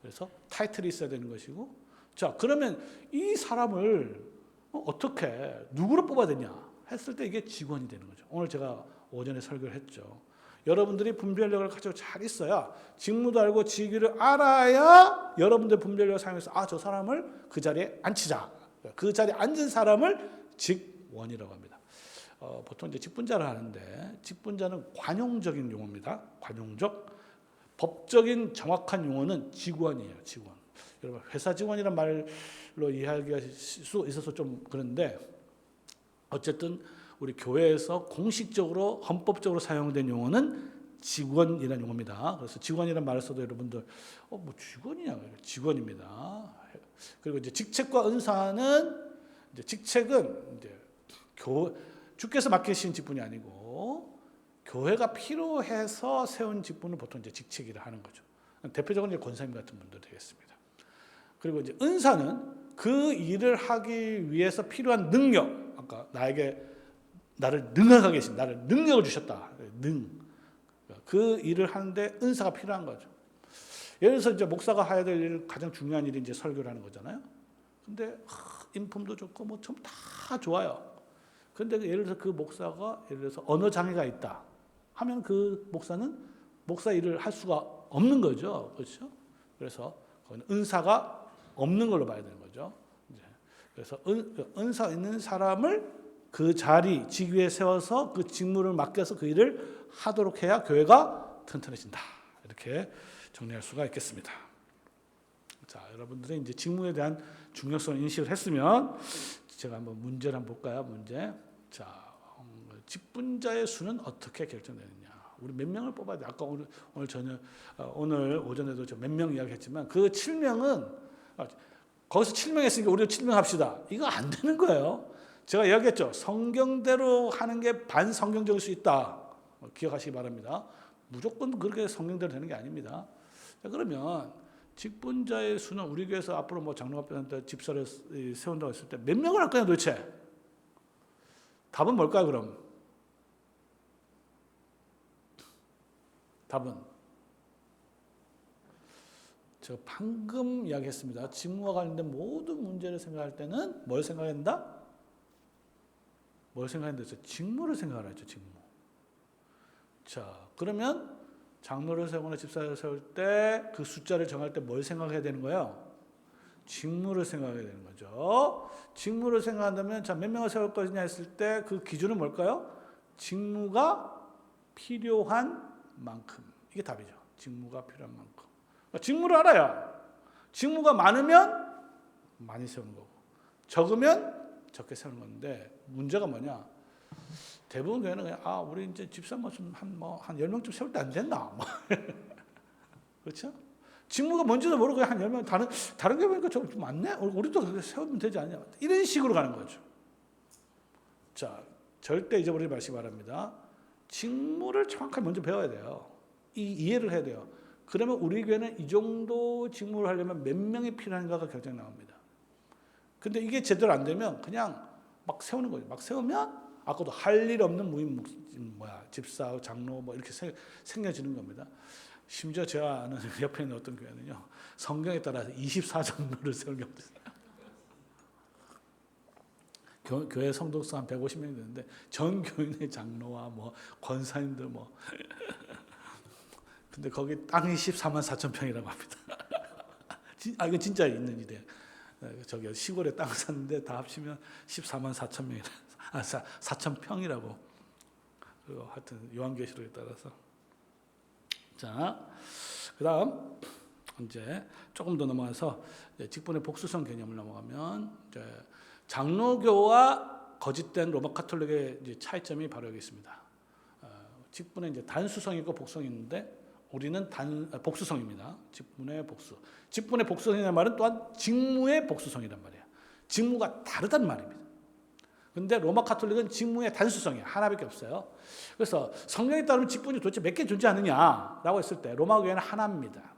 그래서 타이틀이 있어야 되는 것이고, 자 그러면 이 사람을 어떻게 누구로 뽑아야 되냐 했을 때 이게 직원이 되는 거죠. 오늘 제가 오전에 설교를 했죠. 여러분들이 분별력을 가지고 잘 있어야 직무도 알고 직위를 알아야 여러분들 분별력을 사용해서 저 사람을 그 자리에 앉히자. 그 자리에 앉은 사람을 직원이라고 합니다. 보통 이제 직분자를 하는데 직분자는 관용적인 용어입니다. 관용적. 법적인 정확한 용어는 직원이에요. 직원. 여러분 회사 직원이란 말로 이해할 수 있어서 좀 그런데 어쨌든 우리 교회에서 공식적으로 헌법적으로 사용된 용어는 직원이라는 용어입니다. 그래서 직원이라는 말을 써도 여러분들 뭐 직원이냐? 직원입니다. 그리고 이제 직책과 은사는 이제 직책은 이제 주께서 맡기신 직분이 아니고 교회가 필요해서 세운 직분을 보통 이제 직책이라 하는 거죠. 대표적으로 이제 권사님 같은 분들 되겠습니다. 그리고 이제 은사는 그 일을 하기 위해서 필요한 능력, 아까 나를 능하게 계신, 나를 능력을 주셨다. 그 일을 하는데 은사가 필요한 거죠. 예를 들어서 이제 목사가 해야 될 일, 가장 중요한 일이 이제 설교를 하는 거잖아요. 근데 인품도 좋고 뭐 좀 다 좋아요. 근데 예를 들어서 그 목사가 예를 들어서 언어 장애가 있다 하면 그 목사는 목사 일을 할 수가 없는 거죠. 그렇죠? 그래서 그건 은사가 없는 걸로 봐야 되는 거죠. 그래서 은사 있는 사람을 그 자리, 직위에 세워서 그 직무를 맡겨서 그 일을 하도록 해야 교회가 튼튼해진다. 이렇게 정리할 수가 있겠습니다. 자, 여러분들이 이제 직무에 대한 중요성을 인식을 했으면 제가 한번 문제를 한번 볼까요? 문제. 자, 직분자의 수는 어떻게 결정되느냐? 우리 몇 명을 뽑아야 돼? 아까 오늘 오전에도 몇 명 이야기했지만 그 7명은 거기서 7명 했으니까 우리도 7명 합시다. 이거 안 되는 거예요. 제가 이야기했죠. 성경대로 하는 게 반성경적일 수 있다. 기억하시기 바랍니다. 무조건 그렇게 성경대로 되는 게 아닙니다. 자, 그러면 직분자의 수는 우리 교회에서 앞으로 뭐 장로합회한테 집사를 세운다고 했을 때 몇 명을 할 거냐 도대체? 답은 뭘까요, 그럼? 답은 제가 방금 이야기했습니다. 직무와 관련된 모든 문제를 생각할 때는 뭘 생각한다? 뭘 생각했는데 직무를 생각을 하죠. 직무. 자, 그러면 장로를 세우거나 집사를 세울 때 그 숫자를 정할 때 뭘 생각해야 되는 거예요? 직무를 생각해야 되는 거죠. 직무를 생각한다면 자, 몇 명을 세울 것이냐 했을 때 그 기준은 뭘까요? 직무가 필요한 만큼. 이게 답이죠. 직무가 필요한 만큼. 그러니까 직무를 알아야 직무가 많으면 많이 세우는 거고 적으면 적게 세우는 건데 문제가 뭐냐? 대부분 교회는 그냥 우리 이제 집사 한 10명쯤 세울 때 안 됐나? 그렇죠? 직무가 뭔지도 모르고 한 10명 다른 게 보니까 좀 많네. 우리도 세우면 되지 않냐? 이런 식으로 가는 거죠. 자, 절대 잊어버리지 마시기 바랍니다. 직무를 정확하게 먼저 배워야 돼요. 이해를 해야 돼요. 그러면 우리 교회는 이 정도 직무를 하려면 몇 명이 필요한가가 결정이 나옵니다. 근데 이게 제대로 안 되면 그냥 막 세우는 거죠. 막 세우면 아까도 할 일 없는 무임 집사, 장로 이렇게 생겨지는 겁니다. 심지어 제가 아는 옆에 있는 어떤 교회는요. 성경에 따라서 24장로를 세운 경우도 있어요. 교회 성도수 한 150명이 되는데 전 교인의 장로와 권사님들 근데 거기 땅이 14만 4천 평이라고 합니다. 이거 진짜 있는 일이에요. 저기 시골에 땅 샀는데 다 합치면 14만 4천 명이라 4천 평이라고. 그리고 하여튼 요한계시록에 따라서. 자, 그다음 이제 조금 더 넘어가서 직분의 복수성 개념을 넘어가면 이제 장로교와 거짓된 로마 카톨릭의 이제 차이점이 바로 여기 있습니다. 직분에 이제 단수성이 있고 복성이 있는데 우리는 복수성입니다. 직분의 복수. 직분의 복수성이라는 말은 또한 직무의 복수성이란 말이에요. 직무가 다르단 말입니다. 근데 로마 카톨릭은 직무의 단수성이에요. 하나밖에 없어요. 그래서 성경에 따르면 직분이 도대체 몇 개 존재하느냐라고 했을 때 로마 교회는 하나입니다.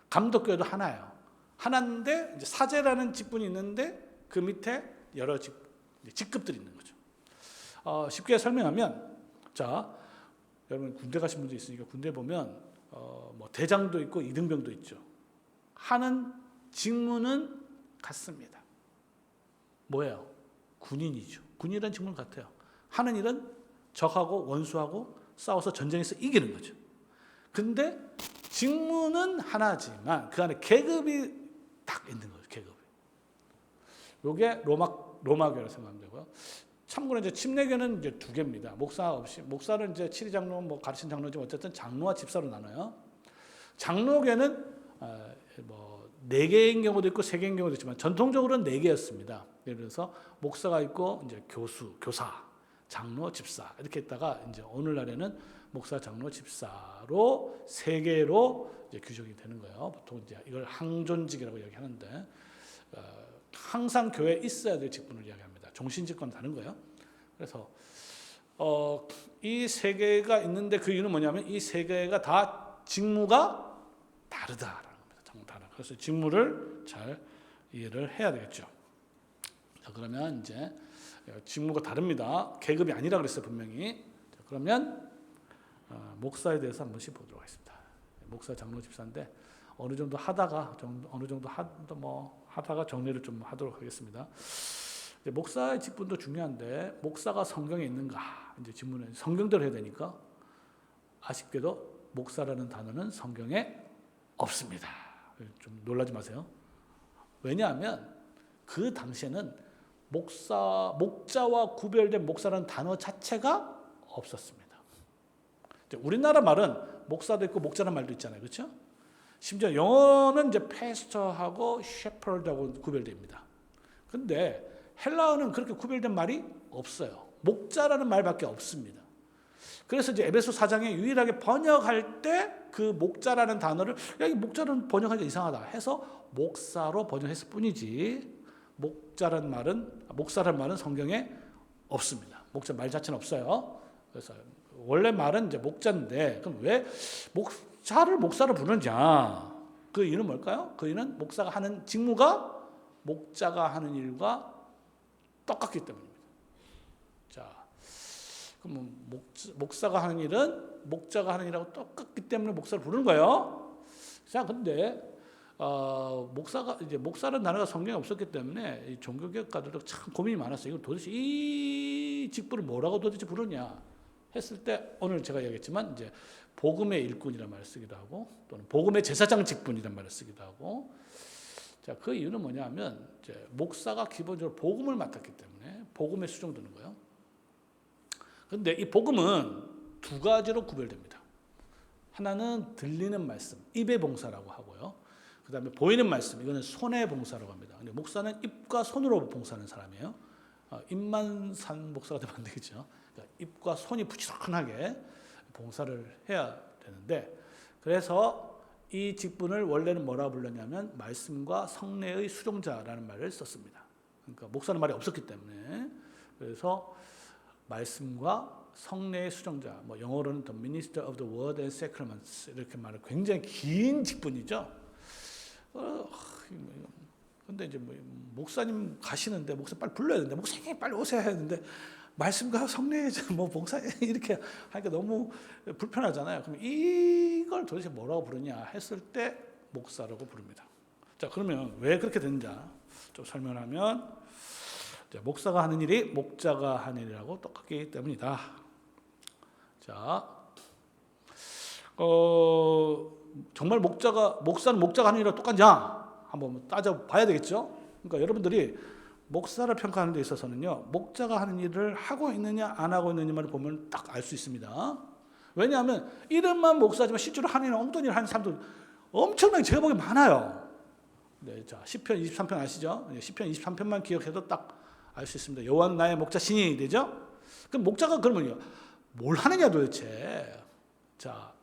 감독교회도 하나예요. 하나인데 이제 사제라는 직분이 있는데 그 밑에 여러 직급들이 있는 거죠. 쉽게 설명하면 자, 여러분 군대 가신 분도 있으니까 군대 보면 대장도 있고 이등병도 있죠. 하는 직무는 같습니다. 뭐예요? 군인이죠. 군인이라는 직무는 같아요. 하는 일은 적하고 원수하고 싸워서 전쟁에서 이기는 거죠. 근데 직무는 하나지만 그 안에 계급이 딱 있는 거죠. 계급이. 이게 로마교라고 생각하면 되고요. 참고로 이제 침례교는 이제 두 개입니다. 목사 없이 목사는 이제 치리장로 가르친 장로지만 어쨌든 장로와 집사로 나눠요. 장로교는 4개인 경우도 있고 3개인 경우도 있지만 전통적으로는 4개였습니다. 예를 들어서 목사가 있고 이제 교사, 장로, 집사 이렇게 있다가 이제 오늘날에는 목사, 장로, 집사로 3개로 이제 규정이 되는 거예요. 보통 이제 이걸 항존직이라고 이야기하는데 항상 교회에 있어야 될 직분을 이야기합니다. 종신직과는 다른 거예요. 그래서 이 3개가 있는데 그 이유는 뭐냐면 이 3개가 다 직무가 다르다라는 겁니다. 정말 다르다. 그래서 직무를 잘 이해를 해야 되겠죠. 자, 그러면 이제 직무가 다릅니다. 계급이 아니라 그랬어요 분명히. 자, 그러면 목사에 대해서 한 번씩 보도록 하겠습니다. 목사, 장로, 집사인데 어느 정도 하다가 정리를 좀 하도록 하겠습니다. 목사의 직분도 중요한데 목사가 성경에 있는가? 이제 질문은 성경대로 해야 되니까 아쉽게도 목사라는 단어는 성경에 없습니다. 좀 놀라지 마세요. 왜냐하면 그 당시에는 목자와 구별된 목사라는 단어 자체가 없었습니다. 우리나라 말은 목사도 있고 목자라는 말도 있잖아요, 그렇죠? 심지어 영어는 이제 패스터하고 셰퍼드하고 구별됩니다. 근데 헬라어는 그렇게 구별된 말이 없어요. 목자라는 말밖에 없습니다. 그래서 이제 에베소 4장에 유일하게 번역할 때 그 목자라는 단어를 이 목자는 번역하기가 이상하다 해서 목사로 번역했을 뿐이지 목사라는 말은 성경에 없습니다. 목자 말 자체는 없어요. 그래서 원래 말은 이제 목자인데 그럼 왜 목자를 목사로 부르느냐? 그 이유는 뭘까요? 그 이유는 목사가 하는 직무가 목자가 하는 일과 똑같기 때문입니다. 자, 그럼 목사가 하는 일은 목자가 하는 일하고 똑같기 때문에 목사를 부르는 거예요. 자, 근데 목사라는 단어가 성경에 없었기 때문에 이 종교개혁가들도 참 고민이 많았어요. 이거 도대체 이 직분을 뭐라고 도대체 부르냐 했을 때 오늘 제가 얘기했지만 이제 복음의 일꾼이라는 말을 쓰기도 하고 또는 복음의 제사장 직분이라는 말을 쓰기도 하고 자, 그 이유는 뭐냐면 이제 목사가 기본적으로 복음을 맡았기 때문에 복음에 수정되는 거예요. 그런데 이 복음은 두 가지로 구별됩니다. 하나는 들리는 말씀, 입의 봉사라고 하고요. 그 다음에 보이는 말씀, 이거는 손의 봉사라고 합니다. 근데 목사는 입과 손으로 봉사하는 사람이에요. 입만 산 목사가 되면 안 되겠죠. 그러니까 입과 손이 부지런하게 봉사를 해야 되는데 그래서 이 직분을 원래는 뭐라고 불렀냐면 말씀과 성례의 수종자라는 말을 썼습니다. 그러니까 목사는 말이 없었기 때문에 그래서 말씀과 성례의 수종자, 뭐 영어로는 the minister of the word and sacraments 이렇게 말을 굉장히 긴 직분이죠. 근데 이제 목사님 가시는데 목사 빨리 불러야 되는데 목사님 빨리 오셔야 하는데 말씀과 성례 뭐 봉사 이렇게 하니까 너무 불편하잖아요. 그럼 이걸 도대체 뭐라고 부르냐 했을 때 목사라고 부릅니다. 자, 그러면 왜 그렇게 되는지 좀 설명하면 목사가 하는 일이 목자가 하는 일하고 똑같기 때문이다. 자, 정말 목사는 목자가 하는 일이랑 똑같냐? 한번 따져봐야 되겠죠. 그러니까 여러분들이 목사를 평가하는 데 있어서는요, 목자가 하는 일을 하고 있느냐 안 하고 있느냐만 보면 딱 알 수 있습니다. 왜냐하면 이름만 목사지만 실제로 하는 일은 엉뚱한 일을 하는 사람들 엄청나게 제가 보기엔 많아요. 네, 자, 시편 23편 아시죠? 시편 23편만 기억해도 딱 알 수 있습니다. 여호와는 나의 목자 신이 되죠? 그럼 목자가 그러면요, 뭘 하느냐 도대체? 자,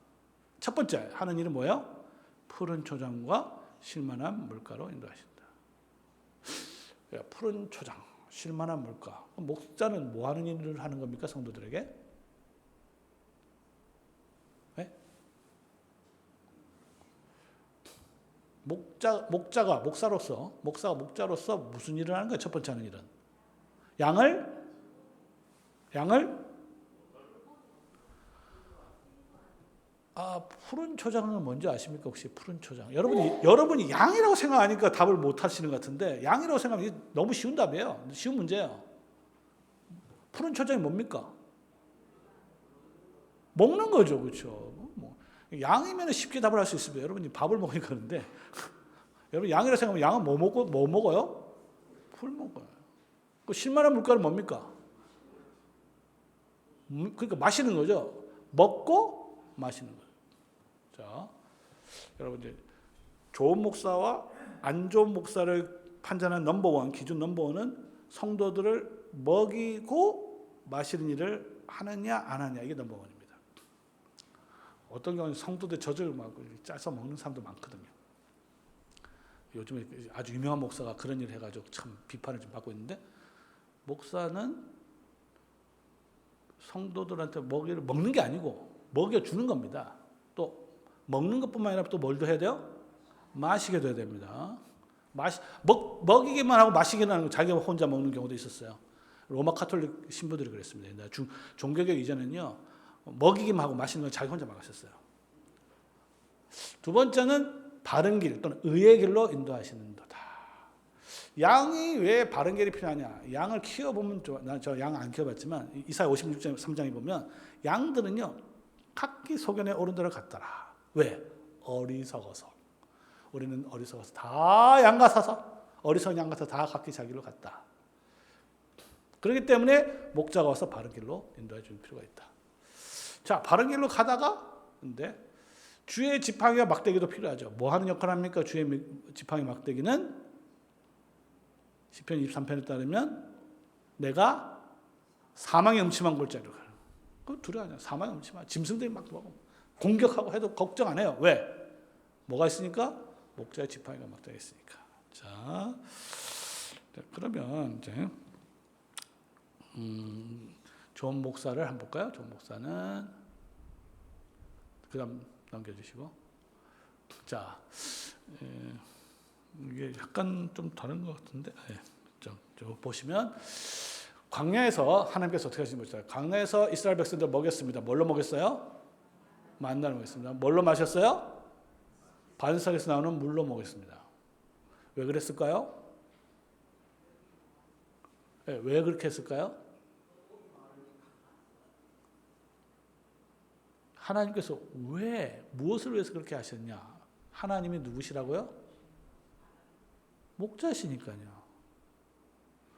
첫 번째 하는 일은 뭐예요? 푸른 초장과 쉴만한 물가로 인도하신다. 푸른 초장, 쉴만한 물가. 목자는 뭐 하는 일을 하는 겁니까? 성도들에게? 네? 목사가 목자로서 무슨 일을 하는 거예요? 첫 번째 하는 일은 양을 푸른 초장은 뭔지 아십니까? 혹시 푸른 초장? 여러분이 양이라고 생각하니까 답을 못 하시는 것 같은데 양이라고 생각하면 이게 너무 쉬운 답이에요. 쉬운 문제예요. 푸른 초장이 뭡니까? 먹는 거죠, 그렇죠? 양이면 쉽게 답을 할 수 있습니다. 여러분이 밥을 먹으니까 그런데 여러분 양이라고 생각하면 양은 뭐 먹어요? 풀 먹어요. 그 쉴만한 물가는 뭡니까? 그러니까 마시는 거죠. 먹고 마시는 거예요. 자, 여러분 이제 좋은 목사와 안 좋은 목사를 판단하는 넘버원, 기준 넘버원은 성도들을 먹이고 마시는 일을 하느냐 안 하느냐, 이게 넘버원입니다. 어떤 경우는 성도들 젖을 막 짜서 먹는 사람도 많거든요. 요즘에 아주 유명한 목사가 그런 일을 해가지고 참 비판을 좀 받고 있는데, 목사는 성도들한테 먹는 게 아니고 먹여주는 겁니다. 또 먹는 것뿐만 아니라 또 뭘 해야 돼요? 마시게 돼야 됩니다. 먹이기만 하고 마시기만 하는 거, 자기가 혼자 먹는 경우도 있었어요. 로마 카톨릭 신부들이 그랬습니다. 종교개혁 이전에는요, 먹이기만 하고 마시는 건 자기 혼자 마셨어요. 두 번째는 바른 길 또는 의의 길로 인도하시는 거다. 양이 왜 바른 길이 필요하냐? 양을 키워보면, 저 양 안 키워봤지만 이사야 56.3장에 보면 양들은요, 각기 소견에 오른 대로 갔더라. 왜? 어리석어서. 우리는 어리석어서 다 양 같아서, 어리석은 양 같아서 다 각기 자기 길로 갔다. 그렇기 때문에 목자가 와서 바른 길로 인도해 줄 필요가 있다. 자, 바른 길로 가다가 근데 주의 지팡이와 막대기도 필요하죠. 뭐 하는 역할을 합니까? 주의 지팡이 막대기는 시편 23편에 따르면 내가 사망의 음침한 골짜기로 가요. 그거 두려워하냐? 사망의 음침한 짐승들이 막 공격하고 해도 걱정 안 해요. 왜? 뭐가 있으니까? 목자의 지팡이가 막대기가 있으니까. 자, 그러면 이제 좋은 목사를 한번 볼까요? 좋은 목사는 그다음 넘겨주시고, 자, 이게 약간 좀 다른 것 같은데, 저 보시면 광야에서 하나님께서 어떻게 하시는 거죠? 광야에서 이스라엘 백성들 먹였습니다. 뭘로 먹였어요? 만나를 먹였습니다. 뭘로 마셨어요? 반석에서 나오는 물로 먹였습니다. 왜 그랬을까요? 네, 왜 그렇게 했을까요? 하나님께서 왜, 무엇을 위해서 그렇게 하셨냐? 하나님이 누구시라고요? 목자시니까요.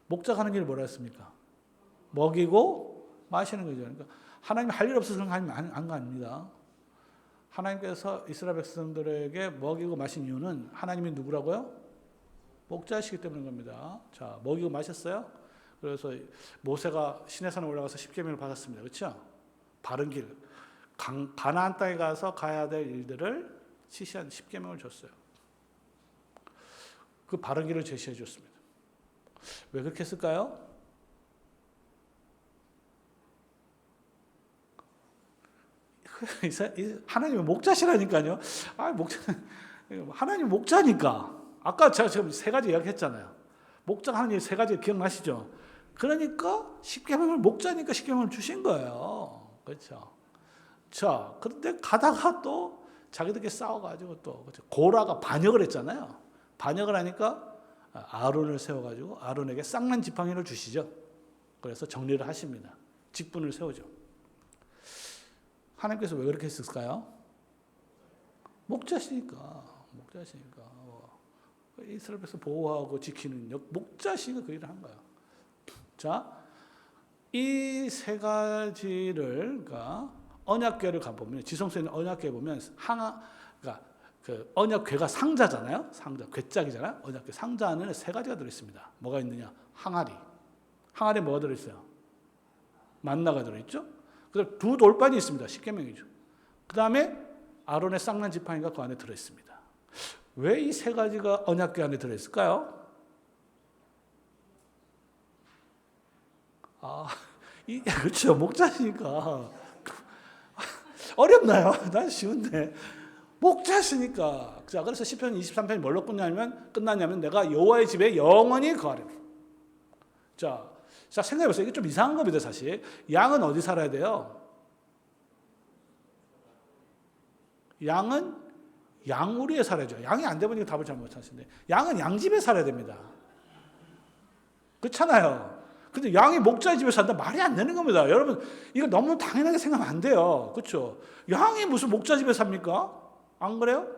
목자가 하는 일이 뭐라 했습니까? 먹이고 마시는 거죠. 그러니까 하나님이 할 일 없어서 그런 거 아닙니다. 하나님께서 이스라엘 백성들에게 먹이고 마신 이유는 하나님이 누구라고요? 목자시기 때문인 겁니다. 자, 먹이고 마셨어요? 그래서 모세가 시내산에 올라가서 십계명을 받았습니다. 그렇죠? 바른 길, 가나안 땅에 가서 가야 될 일들을 지시한 십계명을 줬어요. 그 바른 길을 제시해 줬습니다. 왜 그렇게 했을까요? 하나님의 목자시라니까요. 하나님 목자니까. 아까 제가 지금 세 가지 이야기했잖아요. 목자가 하는 일 세 가지 기억나시죠? 그러니까 십계명을 목자니까 십계명을 주신 거예요. 그렇죠? 자, 그런데 가다가 또 자기들끼리 싸워가지고 또 고라가 반역을 했잖아요. 반역을 하니까 아론을 세워가지고 아론에게 쌍난 지팡이를 주시죠. 그래서 정리를 하십니다. 직분을 세우죠. 하나님께서 왜 그렇게 했을까요? 목자시니까. 이스라엘 백성 보호하고 지키는 목자시니까 그 일을 한 거예요. 자, 이 세 가지를, 그러니까 언약궤를 가보면, 지성소에 있는 언약궤에 보면, 그러니까 그 언약궤가 상자잖아요. 상자, 궤짝이잖아요. 언약궤 상자 안에는 세 가지가 들어있습니다. 뭐가 있느냐? 항아리. 항아리에 뭐가 들어있어요? 만나가 들어있죠? 그다음 두 돌판이 있습니다. 십계명이죠. 그 다음에 아론의 쌍난 지팡이가 그 안에 들어있습니다. 왜 이 세 가지가 언약궤 안에 들어있을까요? 그렇죠. 목자시니까. 어렵나요? 난 쉬운데. 목자시니까. 자, 그래서 시편 23편이 뭘로 끝나냐면 내가 여호와의 집에 영원히 거하리라. 자, 생각해보세요. 이게 좀 이상한 겁니다, 사실. 양은 어디 살아야 돼요? 양은 양우리에 살아야죠. 양이 안 되면 답을 잘 못하시는데, 양은 양집에 살아야 됩니다. 그렇잖아요. 근데 양이 목자의 집에 산다? 말이 안 되는 겁니다. 여러분, 이거 너무 당연하게 생각하면 안 돼요. 그렇죠? 양이 무슨 목자 집에 삽니까? 안 그래요?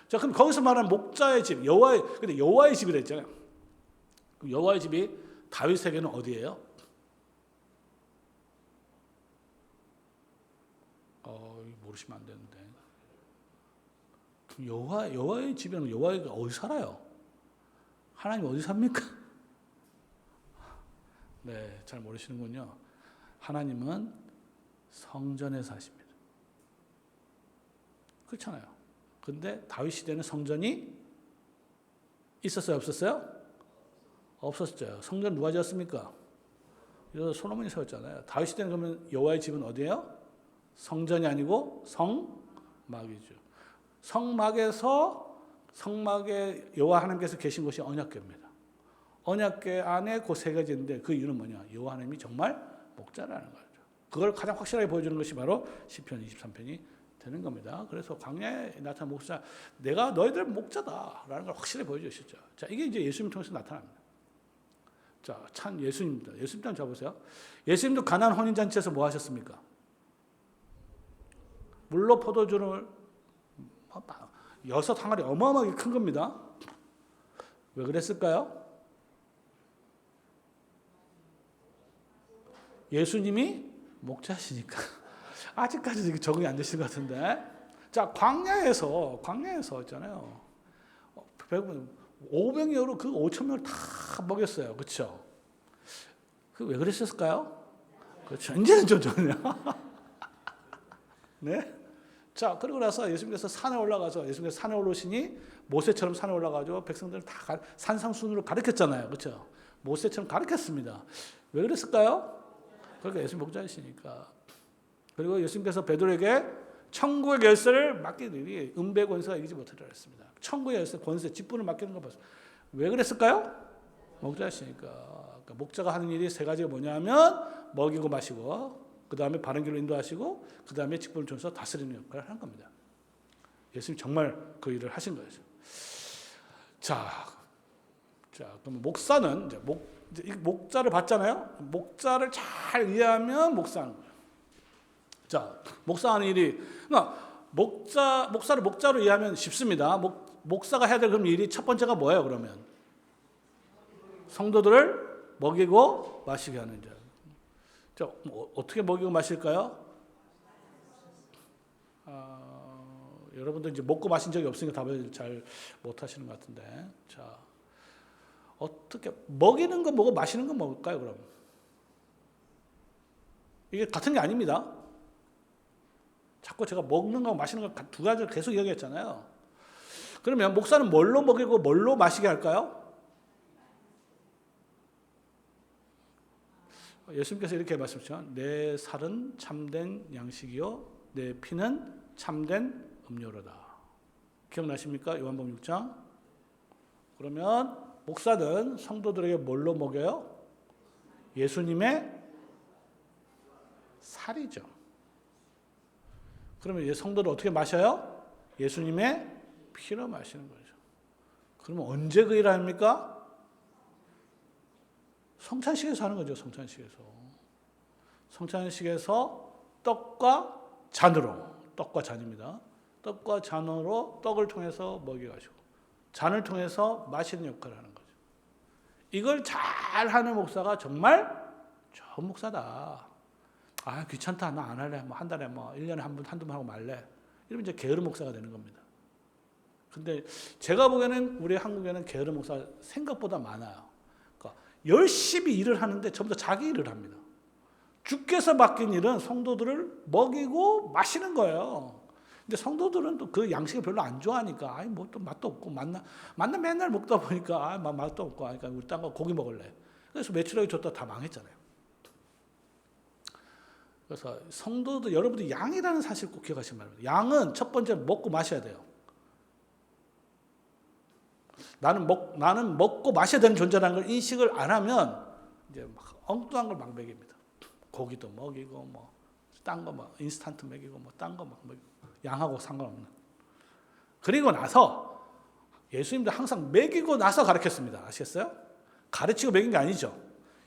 자, 그럼 거기서 말하는 목자의 집, 근데 여호와의 집이라 했잖아요. 여호와의 집이 다윗에게는 어디예요? 모르시면 안 되는데. 여호와의 집에는 여호와가 어디 살아요? 하나님 어디 삽니까? 네, 잘 모르시는군요. 하나님은 성전에 사십니다. 그렇잖아요. 근데 다윗 시대는 성전이 있었어요, 없었어요? 없었죠. 성전 누가 지었습니까? 이거 솔로몬이 세웠잖아요. 다윗 시대는 그러면 여호와의 집은 어디예요? 성전이 아니고 성막이죠. 성막에 여호와 하나님께서 계신 곳이 언약궤입니다. 언약궤 안에 그 세 가지인데 그 이유는 뭐냐? 여호와 하나님이 정말 목자라는 거죠. 그걸 가장 확실하게 보여주는 것이 바로 시편 23편이 되는 겁니다. 그래서 광야에 나타난 목자, 내가 너희들 목자다라는 걸 확실히 보여주셨죠. 자, 이게 이제 예수님 통해서 나타납니다. 자, 참 예수님입니다. 예수님 한번 잡으세요. 예수님도 가나안 혼인잔치에서 뭐 하셨습니까? 물로 포도주를 6 항아리 어마어마하게 큰 겁니다. 왜 그랬을까요? 예수님이 목자시니까. 아직까지 적응이 안 되실 것 같은데. 자, 광야에서 있잖아요. 500여로 그 5,000명을 다 먹였어요. 그렇죠? 그 왜 그랬을까요? 그렇죠. 이제는 좀 좋네요. 네? 자, 그러고 나서 예수님께서 산에 올라오시니 모세처럼 산에 올라가서 백성들을 다 산상순으로 가르쳤잖아요. 그렇죠? 모세처럼 가르쳤습니다. 왜 그랬을까요? 그러니까 예수님 목자이시니까. 그리고 예수님께서 베드로에게 천국의 열쇠를 맡기더니 은배 권세가 이기지 못하리라 했습니다. 천국의 열쇠, 권세, 직분을 맡기는 걸 봤어요. 왜 그랬을까요? 목자시니까. 그러니까 목자가 하는 일이 세 가지가 뭐냐면 먹이고 마시고, 그 다음에 바른 길로 인도하시고, 그 다음에 직분을 줘서 다스리는 역할을 하는 겁니다. 예수님 정말 그 일을 하신 거죠. 자, 그럼 목사는 이제 목자를 봤잖아요. 목자를 잘 이해하면 목사하는 거예요. 자, 목사하는 일이, 그러니까 목사를 목자로 이해하면 쉽습니다. 목사가 해야 될 그럼 일이 첫 번째가 뭐예요? 그러면 성도들을 먹이고 마시게 하는 자. 자, 어떻게 먹이고 마실까요? 여러분들 이제 먹고 마신 적이 없으니까 답을 잘 못하시는 것 같은데, 자, 어떻게 먹이는 거 먹고 마시는 거 먹을까요? 그럼 이게 같은 게 아닙니다. 자꾸 제가 먹는 거 마시는 거 두 가지를 계속 이야기했잖아요. 그러면 목사는 뭘로 먹이고 뭘로 마시게 할까요? 예수님께서 이렇게 말씀하셨죠. 내 살은 참된 양식이요 내 피는 참된 음료로다. 기억나십니까? 요한복음 6장. 그러면 목사는 성도들에게 뭘로 먹여요? 예수님의 살이죠. 그러면 성도들 어떻게 마셔요? 예수님의 피로 마시는 거죠. 그러면 언제 그 일을 합니까? 성찬식에서 하는 거죠. 성찬식에서 떡과 잔으로, 떡과 잔입니다. 떡과 잔으로 떡을 통해서 먹여가지고 잔을 통해서 마시는 역할을 하는 거죠. 이걸 잘하는 목사가 정말 좋은 목사다. 아, 귀찮다. 나 안 할래. 한 달에 1년에 한두 번 하고 말래. 이러면 이제 게으른 목사가 되는 겁니다. 근데 제가 보기에는 우리 한국에는 게으른 목사 생각보다 많아요. 그러니까 열심히 일을 하는데 전부 다 자기 일을 합니다. 주께서 맡긴 일은 성도들을 먹이고 마시는 거예요. 근데 성도들은 또 그 양식을 별로 안 좋아하니까, 뭐 또 맛도 없고, 만나 맨날 먹다 보니까, 맛도 없고, 그러니까 우리 딴 거 고기 먹을래. 그래서 매출하기 좋다 다 망했잖아요. 그래서 성도들, 여러분들 양이라는 사실 꼭 기억하시기 바랍니다. 양은 첫 번째 먹고 마셔야 돼요. 나는 먹고 마셔야 되는 존재라는 걸 인식을 안 하면 이제 막 엉뚱한 걸 막 먹입니다. 고기도 먹이고 딴 거 인스턴트 먹이고 딴 거 막 먹이고 양하고 상관없는. 그리고 나서 예수님도 항상 먹이고 나서 가르쳤습니다. 아시겠어요? 가르치고 먹인 게 아니죠.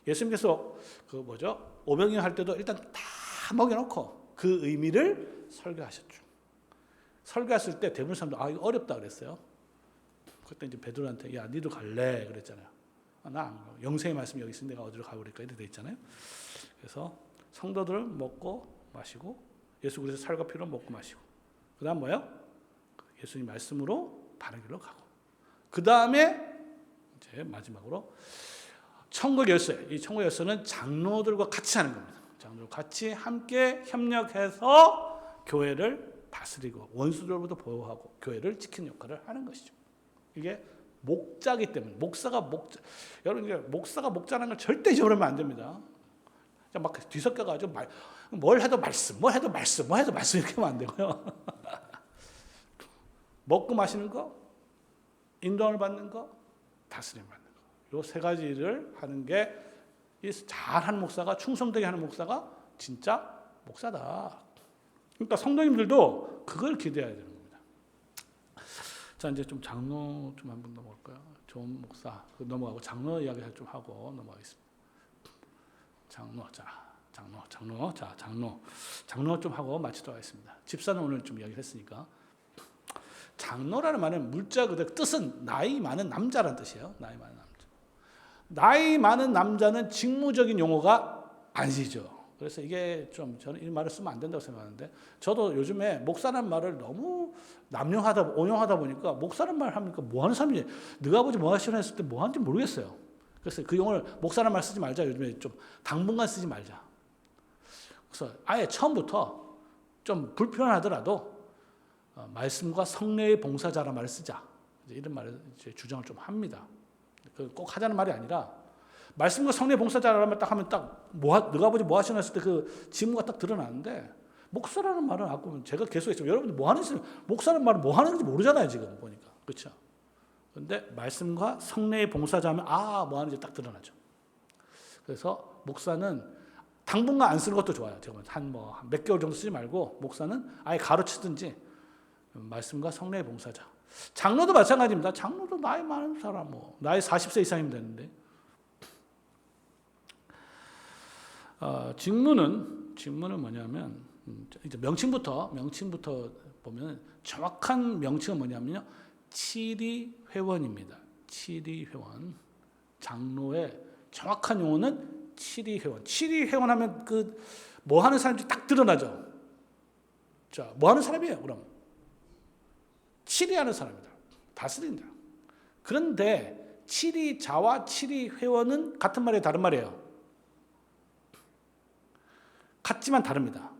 예수님께서 오병이어 할 때도 일단 다 먹여놓고 그 의미를 설교하셨죠. 설교했을 때 대부분 사람들 이거 어렵다 그랬어요. 그때 이제 베드로한테 야 니도 갈래 그랬잖아요. 나 안 가. 영생의 말씀이 여기 있으니 내가 어디로 가버릴까 이렇게 돼 있잖아요. 그래서 성도들을 먹고 마시고 예수 그리스도의 살과 피로 먹고 마시고 그 다음 뭐예요? 예수님 말씀으로 바른 길로 가고 그 다음에 이제 마지막으로 천국 열쇠. 이 천국 열쇠는 장로들과 같이 하는 겁니다. 장로들과 같이 함께 협력해서 교회를 다스리고 원수들로부터 보호하고 교회를 지키는 역할을 하는 것이죠. 이게 목자기 때문에 여러분 이제 목사가 목자라는 걸 절대 잊어버리면 안 됩니다. 막 뒤섞여가지고 뭘 해도 말씀 이렇게 하면 안 되고요. 먹고 마시는 거, 인도함을 받는 거, 다스림 받는 거. 이 세 가지를 하는 게 잘하는 목사가 충성되게 하는 목사가 진짜 목사다. 그러니까 성도님들도 그걸 기대해야 되는 겁니다. 자 이제 좀 장로 좀 한번 넘어갈까요? 좋은 목사 넘어가고 장로 이야기 좀 하고 넘어가겠습니다. 장로 좀 하고 마치도록 하겠습니다. 집사는 오늘 좀 이야기를 했으니까 장로라는 말은 물자 그대로 뜻은 나이 많은 남자라는 뜻이에요. 나이 많은 남자는 직무적인 용어가 아니죠. 그래서 이게 좀 저는 이 말을 쓰면 안 된다고 생각하는데 저도 요즘에 목사라는 말을 너무 온용하다 보니까 목사라는 말 하니까 뭐 하는 사람인지 너가 아버지 뭐 하시나 했을 때 뭐 하는지 모르겠어요. 그래서 그 용어를 목사라는 말 쓰지 말자. 요즘에 좀 당분간 쓰지 말자. 그래서 아예 처음부터 좀 불편하더라도 말씀과 성례의 봉사자라는 말을 쓰자. 이런 말을 이제 주장을 좀 합니다. 꼭 하자는 말이 아니라 말씀과 성례의 봉사자라는 말 딱 하면 너가 아버지 뭐 하시나 했을 때 그 직무가 딱 드러나는데 목사라는 말은 아까 제가 계속 했지만 여러분들 뭐 하는지 목사라는 말은 뭐 하는지 모르잖아요 지금 보니까. 그렇죠? 근데 말씀과 성례의 봉사자면 뭐 하는지 딱 드러나죠. 그래서 목사는 당분간 안 쓰는 것도 좋아요. 한 몇 개월 정도 쓰지 말고 목사는 아예 가로치든지 말씀과 성례의 봉사자. 장로도 마찬가지입니다. 장로도 나이 많은 사람 나이 40세 이상이면 되는데 직무는 뭐냐면 이제 명칭부터 보면 정확한 명칭은 뭐냐면요. 치리회원입니다. 치리회원. 장로의 정확한 용어는 치리회원. 치리회원 하면 뭐 하는 사람들이 딱 드러나죠. 자, 뭐 하는 사람이에요, 그럼? 치리하는 사람이다. 다스린다. 그런데 치리자와 치리회원은 같은 말이에요, 다른 말이에요? 같지만 다릅니다.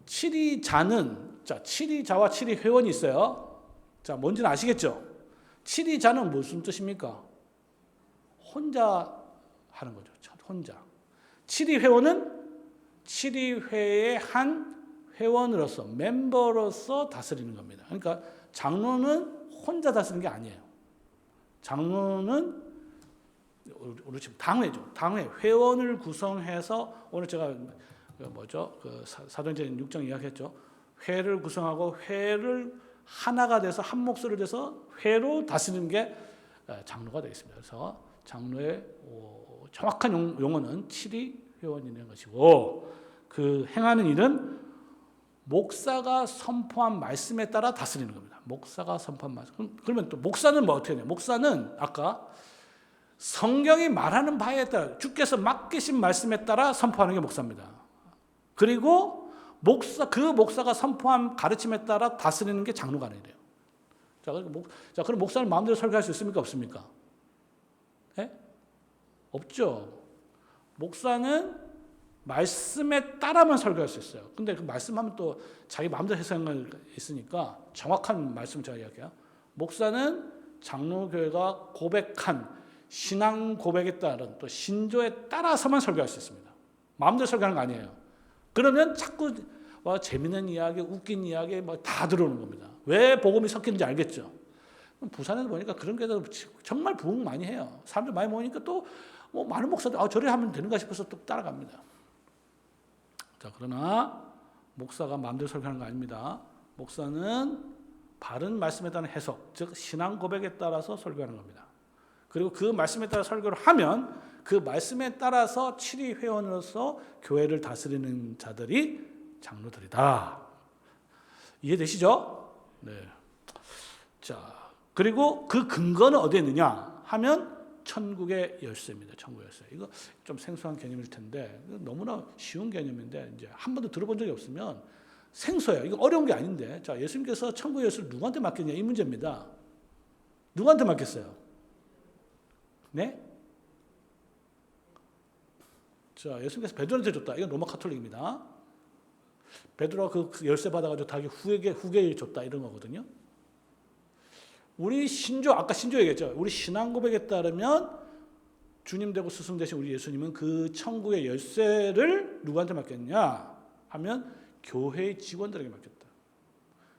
치리자는, 치리자와 치리회원이 있어요. 자, 뭔지는 아시겠죠? 치리자는 무슨 뜻입니까? 혼자 하는 거죠. 혼자. 치리회원은 치리회의 한 회원으로서, 멤버로서 다스리는 겁니다. 그러니까 장로는 혼자 다스리는 게 아니에요. 장로는 우리 지금 당회죠. 당회 회원을 구성해서 오늘 제가 사도행전 6장 이야기했죠. 회를 구성하고 회를 하나가 돼서 한 목소리를 돼서 회로 다스리는 게 장로가 되겠습니다. 그래서 장로의 정확한 용어는 치리 회원이라는 것이고 그 행하는 일은 목사가 선포한 말씀에 따라 다스리는 겁니다. 목사가 선포한 말씀. 그러면 또 목사는 뭐 어떻게 해요? 목사는 아까 성경이 말하는 바에 따라 주께서 맡기신 말씀에 따라 선포하는 게 목사입니다. 그리고 그 목사가 선포한 가르침에 따라 다스리는 게 장로가 아니래요. 그럼 목사는 마음대로 설교할 수 있습니까? 없습니까? 네? 없죠. 목사는 말씀에 따라만 설교할 수 있어요. 근데 그 말씀하면 또 자기 마음대로 해석할 있으니까 정확한 말씀을 제가 이야기해요. 목사는 장로교회가 고백한 신앙 고백에 따른 또 신조에 따라서만 설교할 수 있습니다. 마음대로 설교하는 거 아니에요. 그러면 자꾸 재밌는 이야기, 웃긴 이야기 다 들어오는 겁니다. 왜 복음이 섞이는지 알겠죠? 부산에서 보니까 그런 게 정말 부흥 많이 해요. 사람들 많이 모이니까 또 많은 목사들 저래 하면 되는가 싶어서 또 따라갑니다. 자, 그러나 목사가 마음대로 설교하는 거 아닙니다. 목사는 바른 말씀에 따른 해석, 즉 신앙 고백에 따라서 설교하는 겁니다. 그리고 그 말씀에 따라 설교를 하면 그 말씀에 따라서 치리 회원으로서 교회를 다스리는 자들이 장로들이다. 이해되시죠? 네. 자, 그리고 그 근거는 어디에 있느냐 하면 천국의 열쇠입니다. 천국의 열쇠. 이거 좀 생소한 개념일 텐데 너무나 쉬운 개념인데 이제 한 번도 들어본 적이 없으면 생소해요. 이거 어려운 게 아닌데. 자, 예수님께서 천국의 열쇠를 누구한테 맡겼냐 이 문제입니다. 누구한테 맡겼어요? 네? 자, 예수님께서 베드로한테 줬다. 이건 로마 카톨릭입니다. 베드로가 그 열쇠 받아가지고 자기 후계에 줬다 이런 거거든요. 우리 아까 신조 얘기했죠. 우리 신앙 고백에 따르면 주님 되고 스승 되신 우리 예수님은 그 천국의 열쇠를 누구한테 맡겼냐 하면 교회의 직원들에게 맡겼다.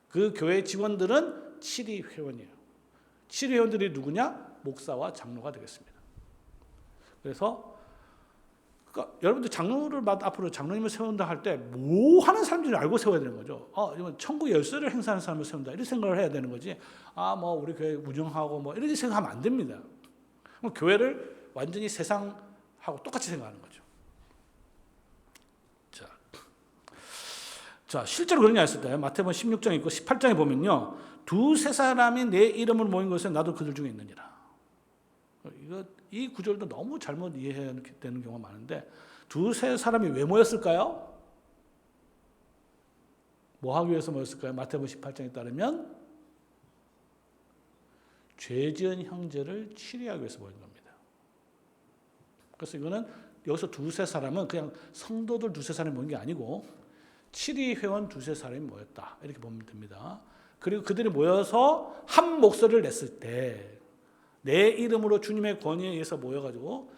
그 교회의 직원들은 치리 회원이에요. 치리 회원들이 누구냐? 목사와 장로가 되겠습니다. 그래서 여러분들 장로를 앞으로 장로님을 세운다 할 때 뭐 하는 사람들을 알고 세워야 되는 거죠. 이건 천국 열쇠를 행사하는 사람을 세운다 이렇게 생각을 해야 되는 거지. 우리 교회 운영하고 이렇게 생각하면 안 됩니다. 교회를 완전히 세상하고 똑같이 생각하는 거죠. 자, 실제로 그러냐 했을 때 마태복음 16장에 있고 18장에 보면요. 두세 사람이 내 이름을 모인 것에 나도 그들 중에 있느니라. 이 구절도 너무 잘못 이해되는 경우가 많은데 두세 사람이 왜 모였을까요? 뭐 하기 위해서 모였을까요? 마태복음 18장에 따르면 죄 지은 형제를 치리하기 위해서 모인 겁니다. 그래서 이거는 여기서 두세 사람은 그냥 성도들 두세 사람이 모인 게 아니고 치리 회원 두세 사람이 모였다. 이렇게 보면 됩니다. 그리고 그들이 모여서 한 목소리를 냈을 때 내 이름으로 주님의 권위에 의해서 모여가지고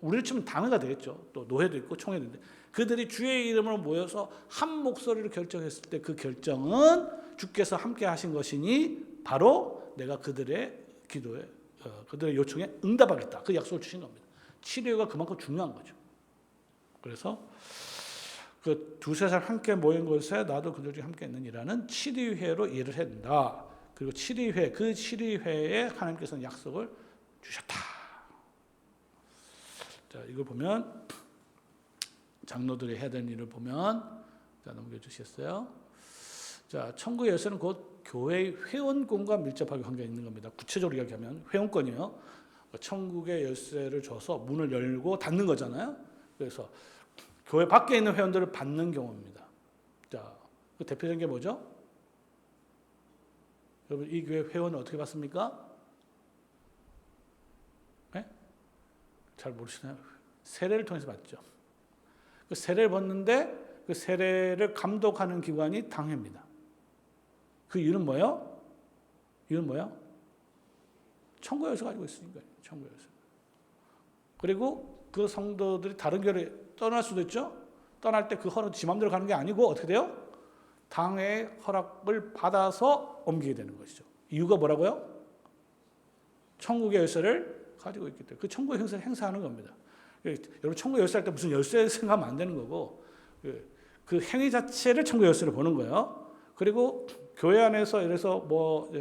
우리를 치면 당회가 되겠죠. 또 노회도 있고 총회도 있는데 그들이 주의 이름으로 모여서 한 목소리를 결정했을 때 그 결정은 주께서 함께 하신 것이니 바로 내가 그들의 기도에 그들의 요청에 응답하겠다. 그 약속을 주신 겁니다. 치료가 그만큼 중요한 거죠. 그래서 그 두세 살 함께 모인 곳에 나도 그들이 함께 있느니라는 치리회로 이해를 해야 된다. 그리고 치리회, 그 치리회에 하나님께서는 약속을 주셨다. 자, 이걸 보면 장로들이 해야 되는 일을 보면 자, 넘겨주시겠어요? 자, 천국의 열쇠는 곧 교회의 회원권과 밀접하게 관계가 있는 겁니다. 구체적으로 이야기하면 회원권이요. 천국의 열쇠를 줘서 문을 열고 닫는 거잖아요. 그래서 교회 밖에 있는 회원들을 받는 경우입니다. 자, 그 대표적인 게 뭐죠? 여러분, 이 교회 회원을 어떻게 받습니까? 네? 잘 모르시나요? 세례를 통해서 받죠. 그 세례를 받는데 그 세례를 감독하는 기관이 당회입니다. 그 이유는 뭐예요? 이유는 뭐예요? 천국의 열쇠 가지고 있으니까요. 천국의 열쇠. 그리고 그 성도들이 다른 교회에 떠날 수도 있죠. 떠날 때 그 허락 지 맘대로 가는 게 아니고 어떻게 돼요? 당회의 허락을 받아서 옮기게 되는 것이죠. 이유가 뭐라고요? 천국의 열쇠를 가지고 있기 때문에 그 천국의 열쇠를 행사하는 겁니다. 여러분 천국의 열쇠 할 때 무슨 열쇠 생각하면 안 되는 거고 그 행위 자체를 천국의 열쇠를 보는 거예요. 그리고 교회 안에서 이래서 뭐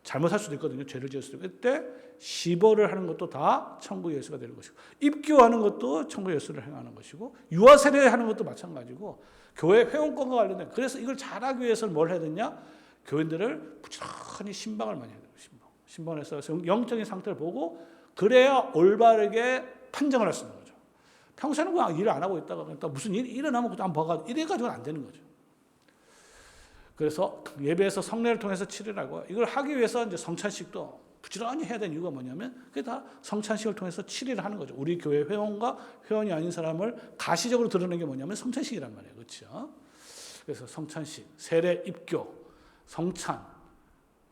잘못할 수도 있거든요. 죄를 지을 수도 있고 그때 시보를 하는 것도 다 천국의 열쇠가 되는 것이고 입교하는 것도 천국의 열쇠를 행하는 것이고 유아 세례하는 것도 마찬가지고 교회 회원권과 관련된 그래서 이걸 잘하기 위해서 뭘 해야 되냐? 교인들을 부지런히 신방을 많이 해야 돼요. 신방을 해서 영적인 상태를 보고 그래야 올바르게 판정을 할 수 있는 거죠. 평소에는 그냥 일을 안 하고 있다가 무슨 일이 일어나면 그냥 봐가지고 이래가지고는 안 되는 거죠. 그래서 예배에서 성례를 통해서 치르라고 이걸 하기 위해서 이제 성찬식도 부지런히 해야 되는 이유가 뭐냐면 그게 다 성찬식을 통해서 치리를 하는 거죠. 우리 교회 회원과 회원이 아닌 사람을 가시적으로 드러내는 게 뭐냐면 성찬식이란 말이에요. 그렇죠? 그래서 성찬식, 세례, 입교, 성찬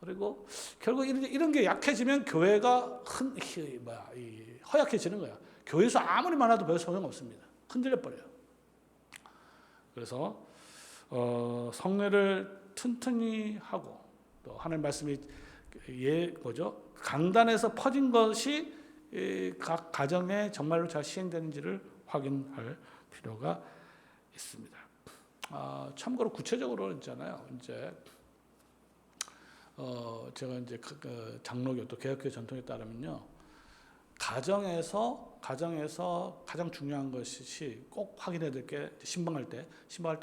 그리고 결국 이런 게 약해지면 교회가 허약해지는 거야. 교회에서 아무리 많아도 별 소용없습니다. 흔들려 버려요. 그래서 성례를 튼튼히 하고 또 하나님 말씀이 강단에서 퍼진 것이 각 가정에 정말로 잘 시행되는지를 확인할 필요가 있습니다. 참고로 구체적으로 있잖아요. 이제 제가 이제 장로교 또 개혁교회 전통에 따르면요, 가정에서 가장 중요한 것이 꼭 확인해야 될 게 신방할 때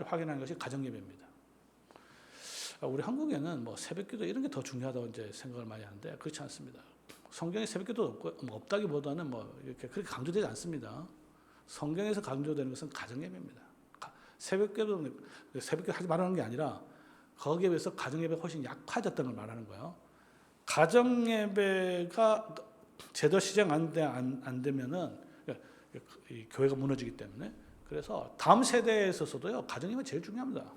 확인하는 것이 가정 예배입니다. 우리 한국에는 뭐 새벽기도 이런 게 더 중요하다고 이제 생각을 많이 하는데 그렇지 않습니다. 성경에 새벽기도 없다기보다는 뭐 이렇게 그렇게 강조되지 않습니다. 성경에서 강조되는 것은 가정 예배입니다. 새벽기도 하지 말라는 게 아니라 거기에 비해서 가정 예배가 훨씬 약화졌다는 걸 말하는 거예요. 가정 예배가 제대로 시작 안 되면은 이 교회가 무너지기 때문에 그래서 다음 세대에 있어서도요 가정 예배 제일 중요합니다.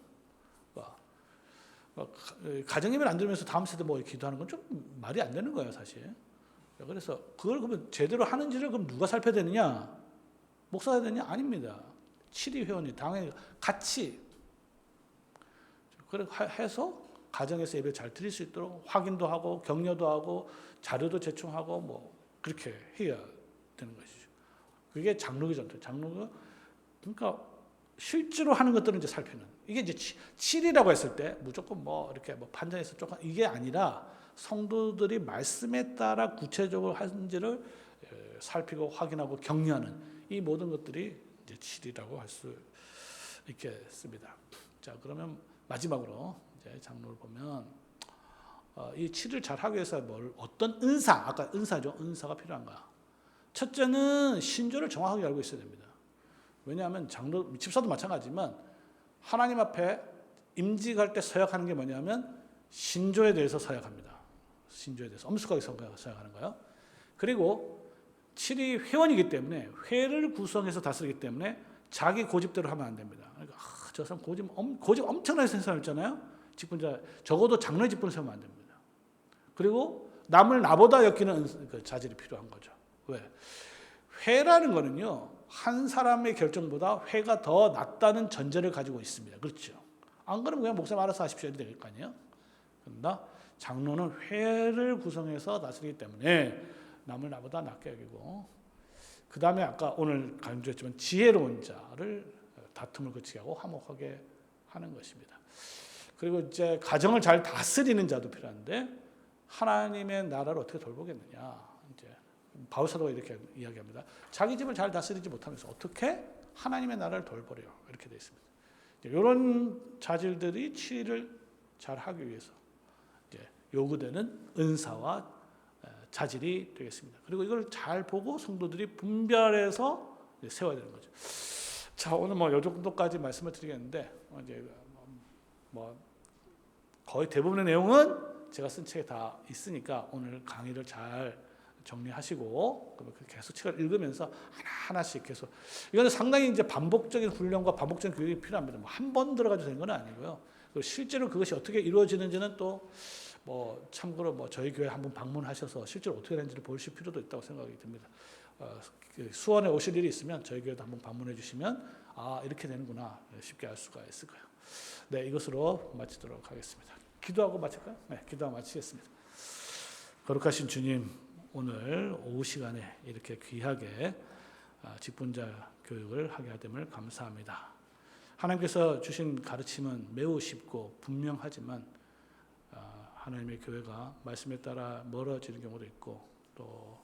가정 예배를 안 들으면서 다음 세대 뭐 기도하는 건 좀 말이 안 되는 거예요, 사실. 그래서 그걸 그러면 제대로 하는지를 그럼 누가 살펴야 되느냐? 목사가 해야 되느냐? 아닙니다. 치리 회원이 당연히 같이 그렇게 해서 가정에서 예배 잘 드릴 수 있도록 확인도 하고 격려도 하고 자료도 제공하고 뭐 그렇게 해야 되는 것이죠. 그게 장로교 전통. 장로교 그러니까 실제로 하는 것들은 이제 살피는. 이게 이제 칠이라고 했을 때 무조건 뭐 이렇게 뭐 판단해서 조금 이게 아니라 성도들이 말씀에 따라 구체적으로 하는지를 살피고 확인하고 격려하는 이 모든 것들이 이제 칠이라고 할 수 있겠습니다. 자, 그러면 마지막으로 이제 장로를 보면 이 칠을 잘 하기 위해서 어떤 아까 은사가 필요한가? 첫째는 신조를 정확하게 알고 있어야 됩니다. 왜냐하면 집사도 마찬가지지만 하나님 앞에 임직할 때 서약하는 게 뭐냐면 신조에 대해서 서약합니다. 신조에 대해서 엄숙하게 서약하는 거예요. 그리고 칠이 회원이기 때문에 회를 구성해서 다스리기 때문에 자기 고집대로 하면 안 됩니다. 그러니까 저 사람 고집 엄청나게 센 사람 있잖아요. 직분자 적어도 장로의 직분을 세우면 안 됩니다. 그리고 남을 나보다 엮이는 그 자질이 필요한 거죠. 왜? 회라는 거는요. 한 사람의 결정보다 회가 더 낫다는 전제를 가지고 있습니다. 그렇죠? 안 그러면 그냥 목사님 알아서 하십시오. 이렇게 될 거 아니에요? 그런가? 장로는 회를 구성해서 다스리기 때문에 남을 나보다 낫게 여기고, 그 다음에 아까 오늘 강조했지만 지혜로운 자를 다툼을 그치게 하고 화목하게 하는 것입니다. 그리고 이제 가정을 잘 다스리는 자도 필요한데 하나님의 나라를 어떻게 돌보겠느냐. 이제 바울 사도가 이렇게 이야기합니다. 자기 집을 잘 다스리지 못하면서 어떻게 하나님의 나라를 돌보려, 이렇게 되어 있습니다. 이런 자질들이 치리를 잘 하기 위해서 이제 요구되는 은사와 자질이 되겠습니다. 그리고 이걸 잘 보고 성도들이 분별해서 세워야 되는 거죠. 자, 오늘 이 정도까지 말씀을 드리겠는데, 이제 거의 대부분의 내용은 제가 쓴 책에 다 있으니까 오늘 강의를 잘 정리하시고 계속 책을 읽으면서 하나씩 계속, 이거는 상당히 이제 반복적인 훈련과 반복적인 교육이 필요합니다. 한 번 들어가도 되는 건 아니고요. 그리고 실제로 그것이 어떻게 이루어지는지는 또 참고로 저희 교회 한번 방문하셔서 실제로 어떻게 되는지를 보실 필요도 있다고 생각이 듭니다. 수원에 오실 일이 있으면 저희 교회도 한번 방문해 주시면 이렇게 되는구나 쉽게 알 수가 있을 거예요. 네, 이것으로 마치도록 하겠습니다. 기도하고 마칠까요? 네, 기도하고 마치겠습니다. 거룩하신 주님, 오늘 오후 시간에 이렇게 귀하게 직분자 교육을 하게 하됨을 감사합니다. 하나님께서 주신 가르침은 매우 쉽고 분명하지만 하나님의 교회가 말씀에 따라 멀어지는 경우도 있고 또